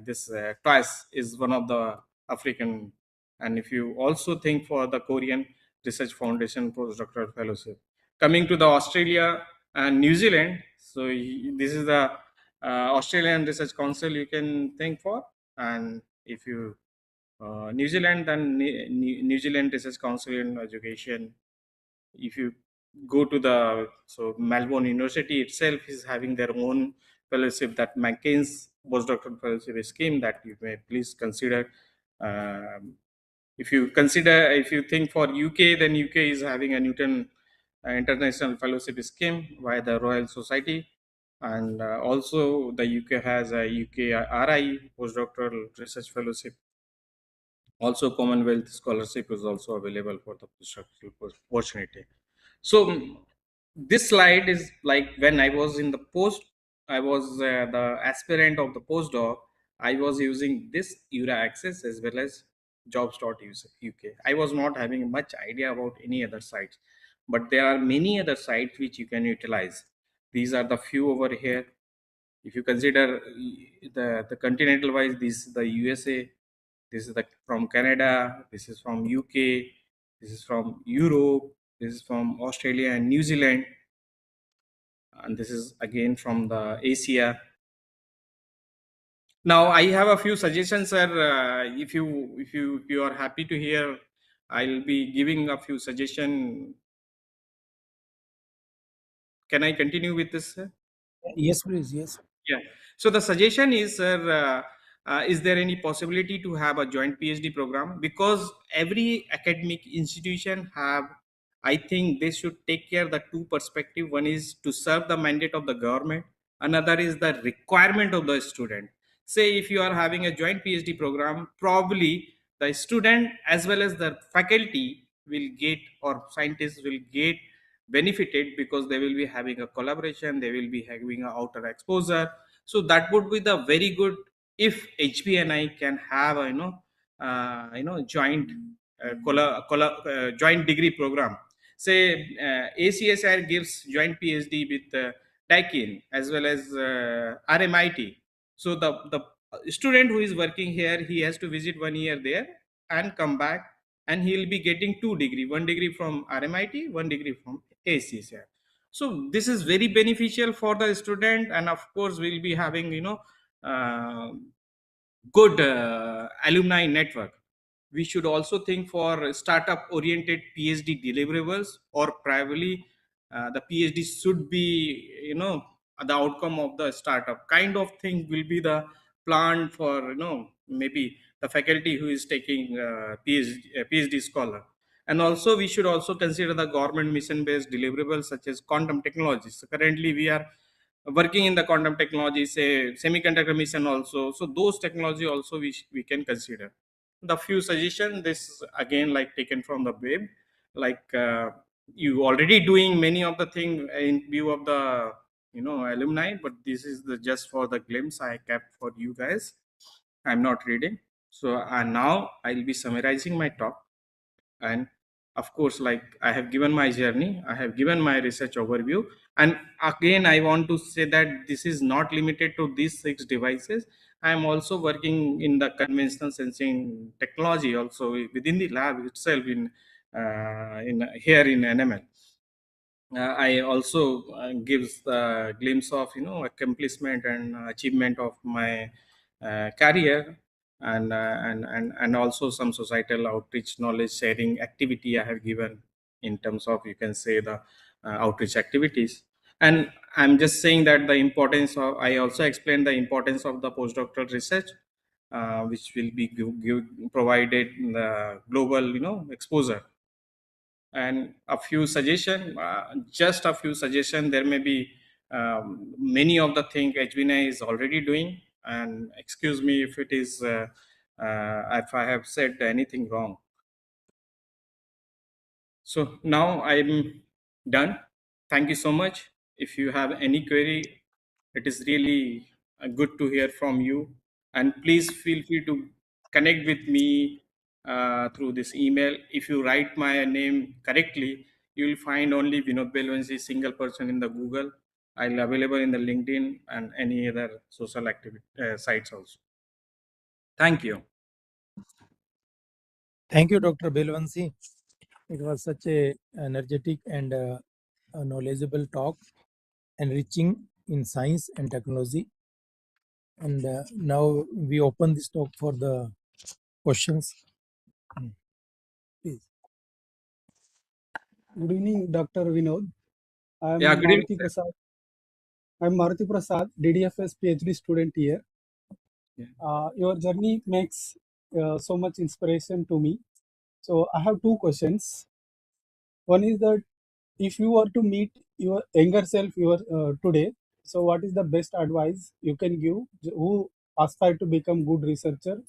this twice is one of the African, and if you also think for the Korean Research Foundation postdoctoral fellowship. Coming to the Australia and New Zealand, so this is the Australian Research Council you can think for. And if you New Zealand, then New Zealand Research Council in Education. If you go to the Melbourne University itself is having their own fellowship, that McCain's postdoctoral fellowship scheme, that you may please consider. Um, if you think for UK, then UK is having a Newton International Fellowship Scheme via the Royal Society, and also the UK has a UK RI postdoctoral research fellowship. Also, Commonwealth scholarship is also available for the postdoctoral opportunity. So this slide is like when I was in the post, I was the aspirant of the postdoc. I was using this EURA access as well as jobs.uk. I was not having much idea about any other sites, but there are many other sites which you can utilize. These are the few over here. If you consider the continental wise, this is the USA, this is the from Canada, this is from UK, this is from Europe, this is from Australia and New Zealand, and this is again from the Asia. Now I have a few suggestions, sir. If you are happy to hear, I'll be giving a few suggestion. Can I continue with this, sir? Yes, please. Yes. Yeah. So the suggestion is, sir, is there any possibility to have a joint PhD program? Because every academic institution have, I think they should take care the two perspective. One is to serve the mandate of the government. Another is the requirement of the student. Say if you are having a joint PhD program, probably the student as well as the faculty will get, or scientists will get benefited, because they will be having a collaboration, they will be having a outer exposure. So that would be the very good if HBNI can have a joint joint degree program. Say ACSR gives joint PhD with DAKIN as well as RMIT. So the student who is working here, he has to visit 1 year there and come back, and he will be getting 2 degree, 1 degree from RMIT, 1 degree from ACSR. So this is very beneficial for the student, and of course we'll be having uh, good alumni network. We should also think for startup oriented PhD deliverables, or primarily the PhD should be the outcome of the startup kind of thing will be the plan for maybe the faculty who is taking PhD scholar. And also we should also consider the government mission based deliverables such as quantum technologies. So currently we are working in the quantum technology, say semiconductor mission also. So those technology also we can consider. The few suggestions, this again like taken from the web, like you already doing many of the thing in view of the alumni, but this is the just for the glimpse I kept for you guys. I'm not reading. So now I'll be summarizing my talk. And of course, like I have given my journey, I have given my research overview. And again I want to say that this is not limited to these 6 devices. I am also working in the conventional sensing technology also within the lab itself in here in NML. I also gives the glimpse of accomplishment and achievement of my career, and also some societal outreach knowledge sharing activity I have given in terms of, you can say, the outreach activities. And I'm just saying that the importance of, I also explained the importance of the postdoctoral research, which will be provided in the global exposure. And a few suggestion, just a few suggestion, there may be many of the thing HBNI is already doing, and excuse me if it is if I have said anything wrong. So now I'm done. Thank you so much. If you have any query, it is really good to hear from you. And please feel free to connect with me through this email. If you write my name correctly, you will find only Vinod Belwanshi, single person in the Google. I'll available in the LinkedIn and any other social activity sites also. Thank you. Thank you, Dr. Belwanshi. It was such a energetic and a knowledgeable talk, enriching in science and technology. And now we open this talk for the questions. Please. Good evening, Dr. Vinod. Yeah, I'm good evening, Maruti sir. Prasad. I'm Maruti Prasad, DDFS PhD student here. Yeah. Your journey makes so much inspiration to me. So I have two questions. One is that if you were to meet your younger self today, so what is the best advice you can give who aspire to become good researcher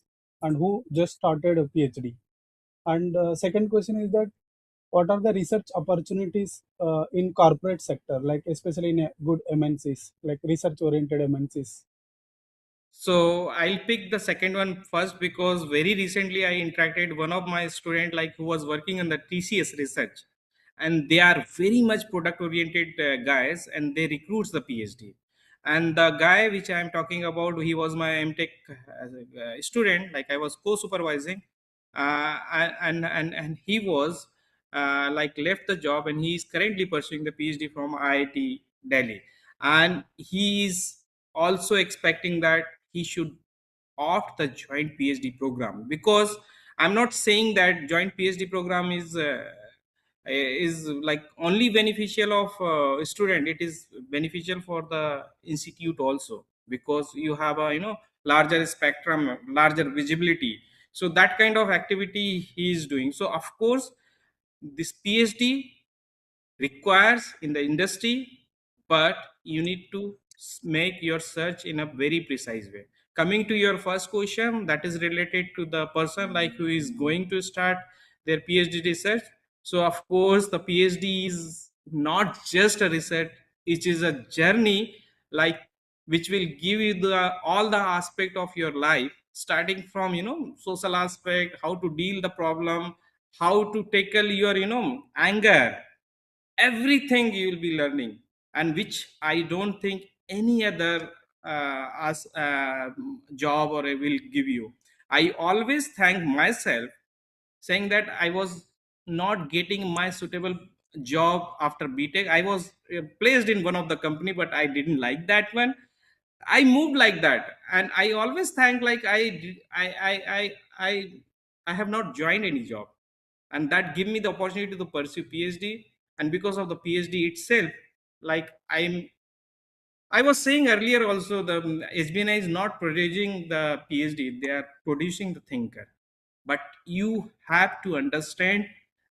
and who just started a PhD? And second question is that what are the research opportunities in corporate sector, like especially in a good MNCs, like research oriented MNCs? So I'll pick the second one first, because very recently I interacted one of my student like who was working on the TCS research, and they are very much product oriented guys, and they recruits the PhD. And the guy which I am talking about, he was my MTech student, like I was co-supervising, and he was like left the job, and he is currently pursuing the PhD from IIT Delhi, and he is also expecting that he should opt the joint PhD program. Because I'm not saying that joint PhD program is like only beneficial of student. It is beneficial for the institute also, because you have a larger spectrum, larger visibility. So that kind of activity he is doing. So of course this PhD requires in the industry, but you need to make your search in a very precise way. Coming to your first question, that is related to the person like who is going to start their PhD research. So of course the PhD is not just a research, it is a journey, like which will give you the all the aspect of your life, starting from social aspect, how to deal the problem, how to tackle your anger. Everything you will be learning, and which I don't think any other as job or will give you. I always thank myself, saying that I was not getting my suitable job after BTech. I was placed in one of the company, but I didn't like that one. I moved like that, and I always thank, like I have not joined any job, and that give me the opportunity to pursue PhD. And because of the PhD itself, like I was saying earlier also, the HBNI is not producing the PhD; they are producing the thinker. But you have to understand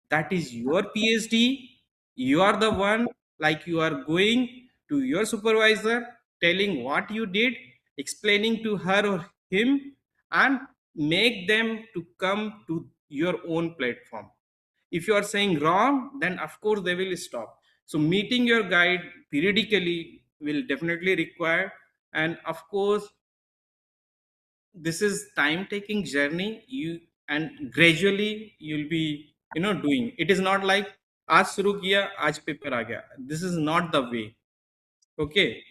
that is your PhD. You are the one, like you are going to your supervisor, telling what you did, explaining to her or him, and make them to come to your own platform. If you are saying wrong, then of course they will stop. So meeting your guide periodically will definitely require. And of course this is time taking journey, you, and gradually you'll be doing. It is not like आज शुरू किया आज paper आ गया. This is not the way. Okay,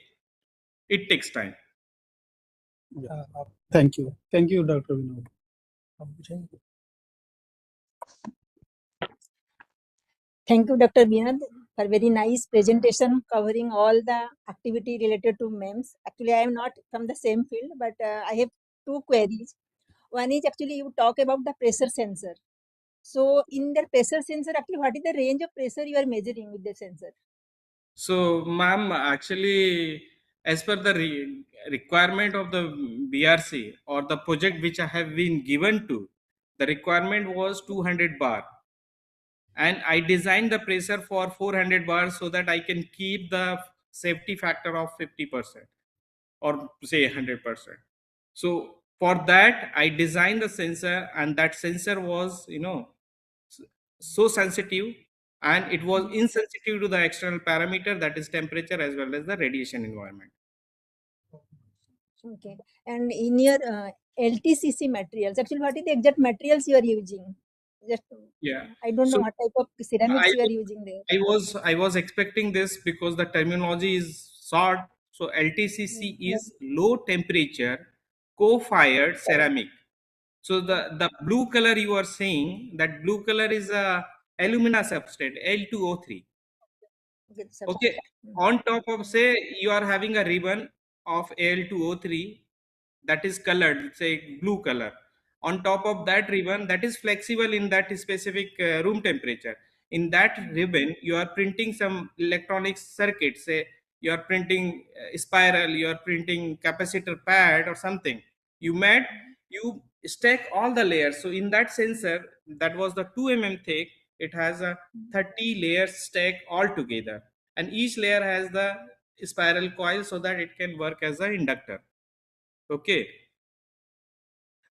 it takes time. Thank you. Thank you, Dr. Vinod. आप पूछेंगे? Thank you, Dr. Vinod, for very nice presentation covering all the activity related to MEMS. Actually, I am not from the same field, but I have two queries. One is actually you talk about the pressure sensor. So in the pressure sensor, actually, what is the range of pressure you are measuring with the sensor? So, ma'am, actually, as per the requirement of the BRC or the project which I have been given to, the requirement was 200 bar, and I designed the pressure for 400 bars so that I can keep the safety factor of 50% or say 100%. So for that I designed the sensor, and that sensor was so sensitive, and it was insensitive to the external parameter, that is temperature as well as the radiation environment. Okay. And in your LTCC materials, actually, what is the exact materials you are using? Just Yeah. I don't know So what type of ceramics I you are using there. I was expecting this because the terminology is short. So LTCC is low temperature co-fired ceramic. So the blue color you are saying, that blue color is a alumina substrate L2O3. Okay, Okay. On top of, say you are having a ribbon of Al2O3 that is colored, say blue color. On top of that ribbon, that is flexible in that specific room temperature. In that ribbon, you are printing some electronic circuit. Say you are printing spiral, you are printing capacitor pad or something. You stack all the layers. So in that sensor, that was the 2 mm thick. It has a 30 layers stack all together, and each layer has the spiral coil so that it can work as an inductor. Okay,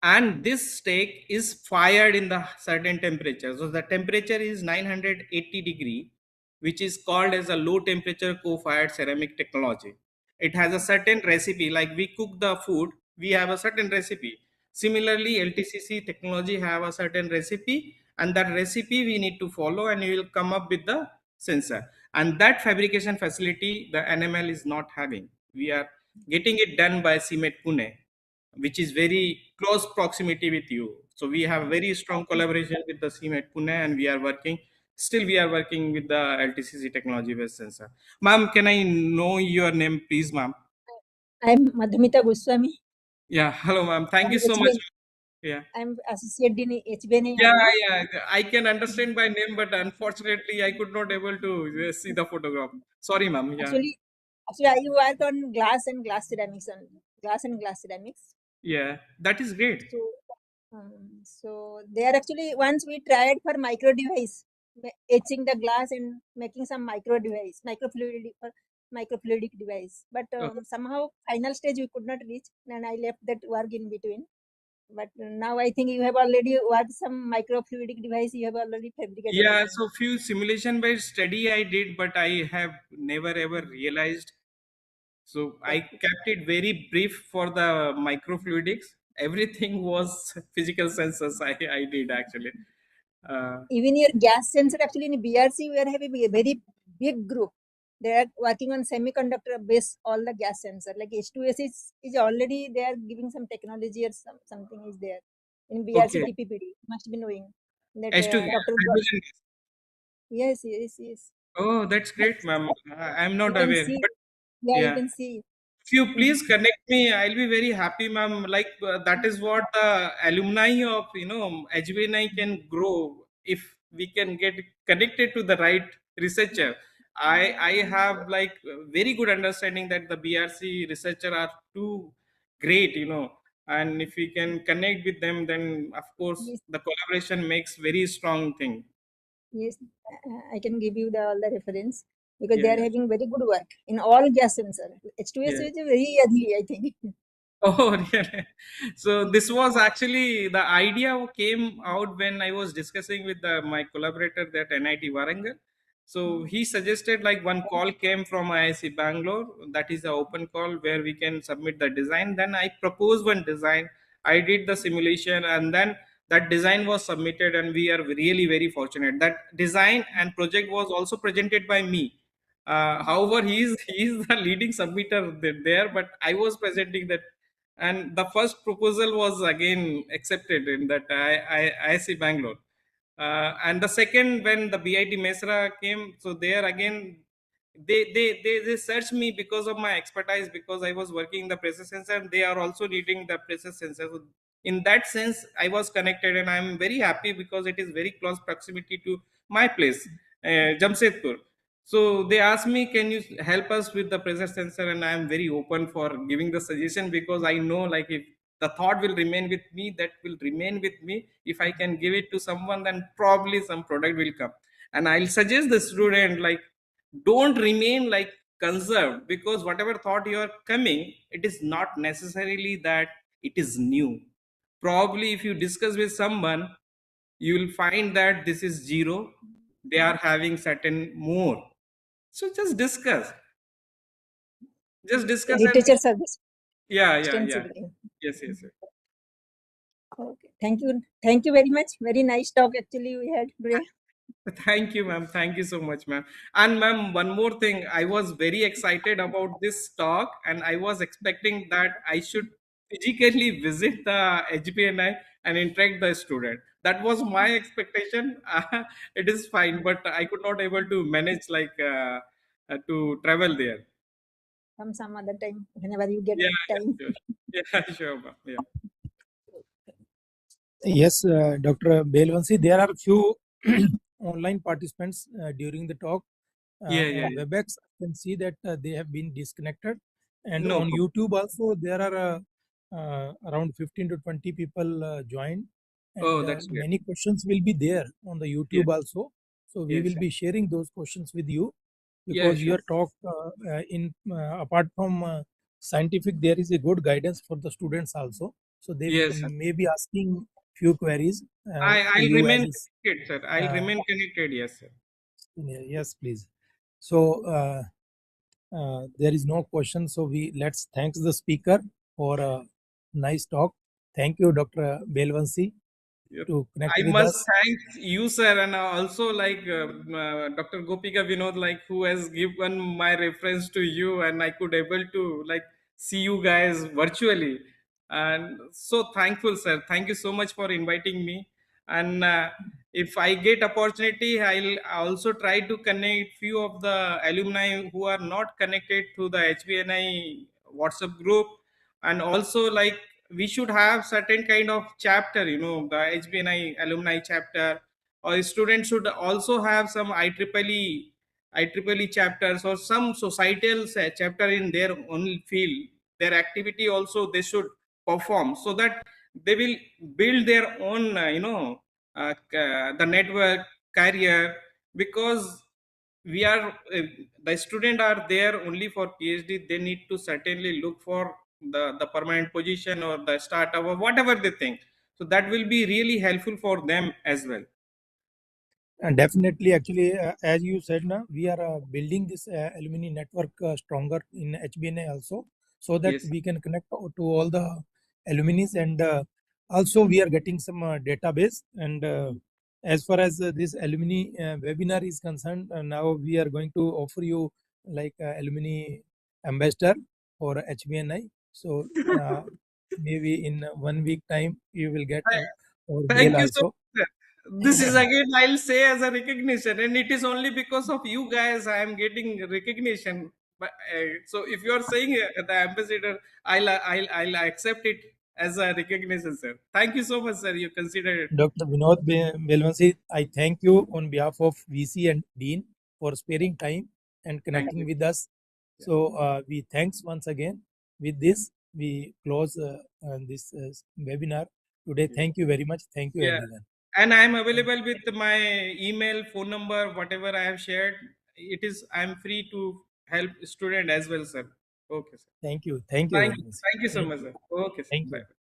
and this stake is fired in the certain temperature. So the temperature is 980 degree, which is called as a low temperature co-fired ceramic technology. It has a certain recipe, like we cook the food, we have a certain recipe. Similarly, LTCC technology have a certain recipe, and that recipe we need to follow, and we will come up with the sensor. And that fabrication facility the NML is not having. We are getting it done by CMET Pune, which is very close proximity with you. So we have very strong collaboration with the CMET Pune, and we are working still we are working with the LTCC technology based sensor. Ma'am, can I know your name, please, ma'am? I'm Madhumita Goswami. Yeah, hello, ma'am. Thank I'm you so much. HBN, Yeah. I'm associate dean HBNI Yeah, Alumni. yeah. I can understand by name, but unfortunately, I could not able to see the photograph. Sorry, ma'am. Yeah, Actually, I work on glass and glass ceramics only. Glass and glass ceramics. yeah. That is great. So, they are actually once we tried for micro device, etching the glass and making some micro device, microfluidic device. But Oh, somehow final stage we could not reach, and I left that work in between. But now I think you have already worked some microfluidic device. You have already fabricated, I yeah. think. So few simulation based study I did, but I have never ever realized. So I Okay. kept it very brief for the microfluidics. Everything was physical sensors. I did actually. Uh, Even your gas sensor, actually in BRC, we are having a very big group. They are working on semiconductor based all the gas sensor. Like H2S is already they are giving some technology or something is there in BRC okay. TPPD. Must be knowing that H2 Dr. hydrogen. Yes, yes, yes. Oh, that's great, ma'am. I'm You not can aware, see. but Yeah, you yeah. can see. If you please connect me, I'll be very happy, ma'am. Like that is what the alumni of HBNI can grow if we can get connected to the right researcher. I have like very good understanding that the BRC researcher are too great, and if we can connect with them, then of course Yes, the collaboration makes very strong thing. yes. I can give you the all the reference because they Yeah, are yeah, having very good work in all gas sensor. H2S yeah. is very early, I think. Oh, really? So this was actually the idea came out when I was discussing with my collaborator at NIT Warangal. So he suggested like one call came from IIC Bangalore. That is the open call where we can submit the design. Then I proposed one design. I did the simulation, and then that design was submitted, and we are really very fortunate. That design and project was also presented by me. However, he is the leading submitter there, but I was presenting that, and the first proposal was again accepted in that IIC Bangalore. And the second, when the BIT Mesra came, so there again they searched me because of my expertise, because I was working in the pressure sensor, and they are also needing the pressure sensor. So in that sense, I was connected, and I'm very happy because it is very close proximity to my place, Jamshedpur. So they asked me, can you help us with the pressure sensor? And I am very open for giving the suggestion, because I know like if the thought will remain with me, that will remain with me. If I can give it to someone, then probably some product will come. And I'll suggest the student like, don't remain like conserved, because whatever thought you are coming, it is not necessarily that it is new. Probably if you discuss with someone, you will find that this is zero, they are having certain more. So just discuss and Literature service yeah. extensively. Yes. Okay. Thank you. Thank you very much. Very nice talk actually we had today. Thank you, ma'am. Thank you so much, ma'am. And ma'am, one more thing. I was very excited about this talk, and I was expecting that I should physically visit the HBNI and interact the student. That was my expectation. It is fine, but I could not able to manage like to travel there. Come some other time whenever you get Yeah, time. yeah, sure. Yeah, sure, ma'am. Yeah, Yes, Dr. Belwanshi, there are few online participants during the talk. yeah. On WebEx, I can see that they have been disconnected. And No on problem. YouTube also, there are around 15 to 20 people joined. Oh, And that's great. many questions will be there on the Yeah, YouTube also. So we yes, will be sharing those questions with you, yeah, because sure. your talk, in apart from scientific, there is a good guidance for the students also. So they Yes, sir. may be asking few queries to I'll you remain as connected, sir. I'll uh, remain connected. Yes, sir. yes, please. So there is no question. So we let's thanks the speaker for a nice talk. Thank you, Dr. Belwanshi, Yep. to connect I with must us. thank you, sir, and also like Dr. Gopika Vinod, like who has given my reference to you, and I could able to like see you guys virtually, and so thankful, sir. Thank you so much for inviting me. And if I get opportunity, I'll also try to connect few of the alumni who are not connected to the HBNI WhatsApp group. And also, like, we should have certain kind of chapter, the HBNI alumni chapter, or students should also have some IEEE chapters, or some societal chapter in their own field. Their activity also they should perform, so that they will build their own the network career. Because we are the student are there only for PhD, they need to certainly look for the permanent position or the startup or whatever they think. So that will be really helpful for them as well. And definitely, actually, as you said, now we are building this alumni network stronger in HBNA also, so that Yes. we can connect to all the alumni, and also we are getting some database. And as far as this alumni webinar is concerned, now we are going to offer you like alumni ambassador for HBNI. So maybe in 1 week time you will get our mail Thank you so also. much, sir. This is again, I'll say, as a recognition, and it is only because of you guys I am getting recognition. But so if you are saying the ambassador, I'll accept it as a recognition, sir. Thank you so much, sir. You consider it. Dr. Vinod Belwanshi, I thank you on behalf of VC and Dean for sparing time and Thank connecting you. with us. Yeah. So we thanks once again. With this, we close this webinar today. Yeah. Thank you very much. Thank you, Yeah. everyone. And I am available with my email, phone number, whatever I have shared. I am free to help student as well, sir. Okay, sir. Thank you. Thank you Thank very you. much. Thank you so Thank much, you. sir. Okay, sir. Thank you. Bye.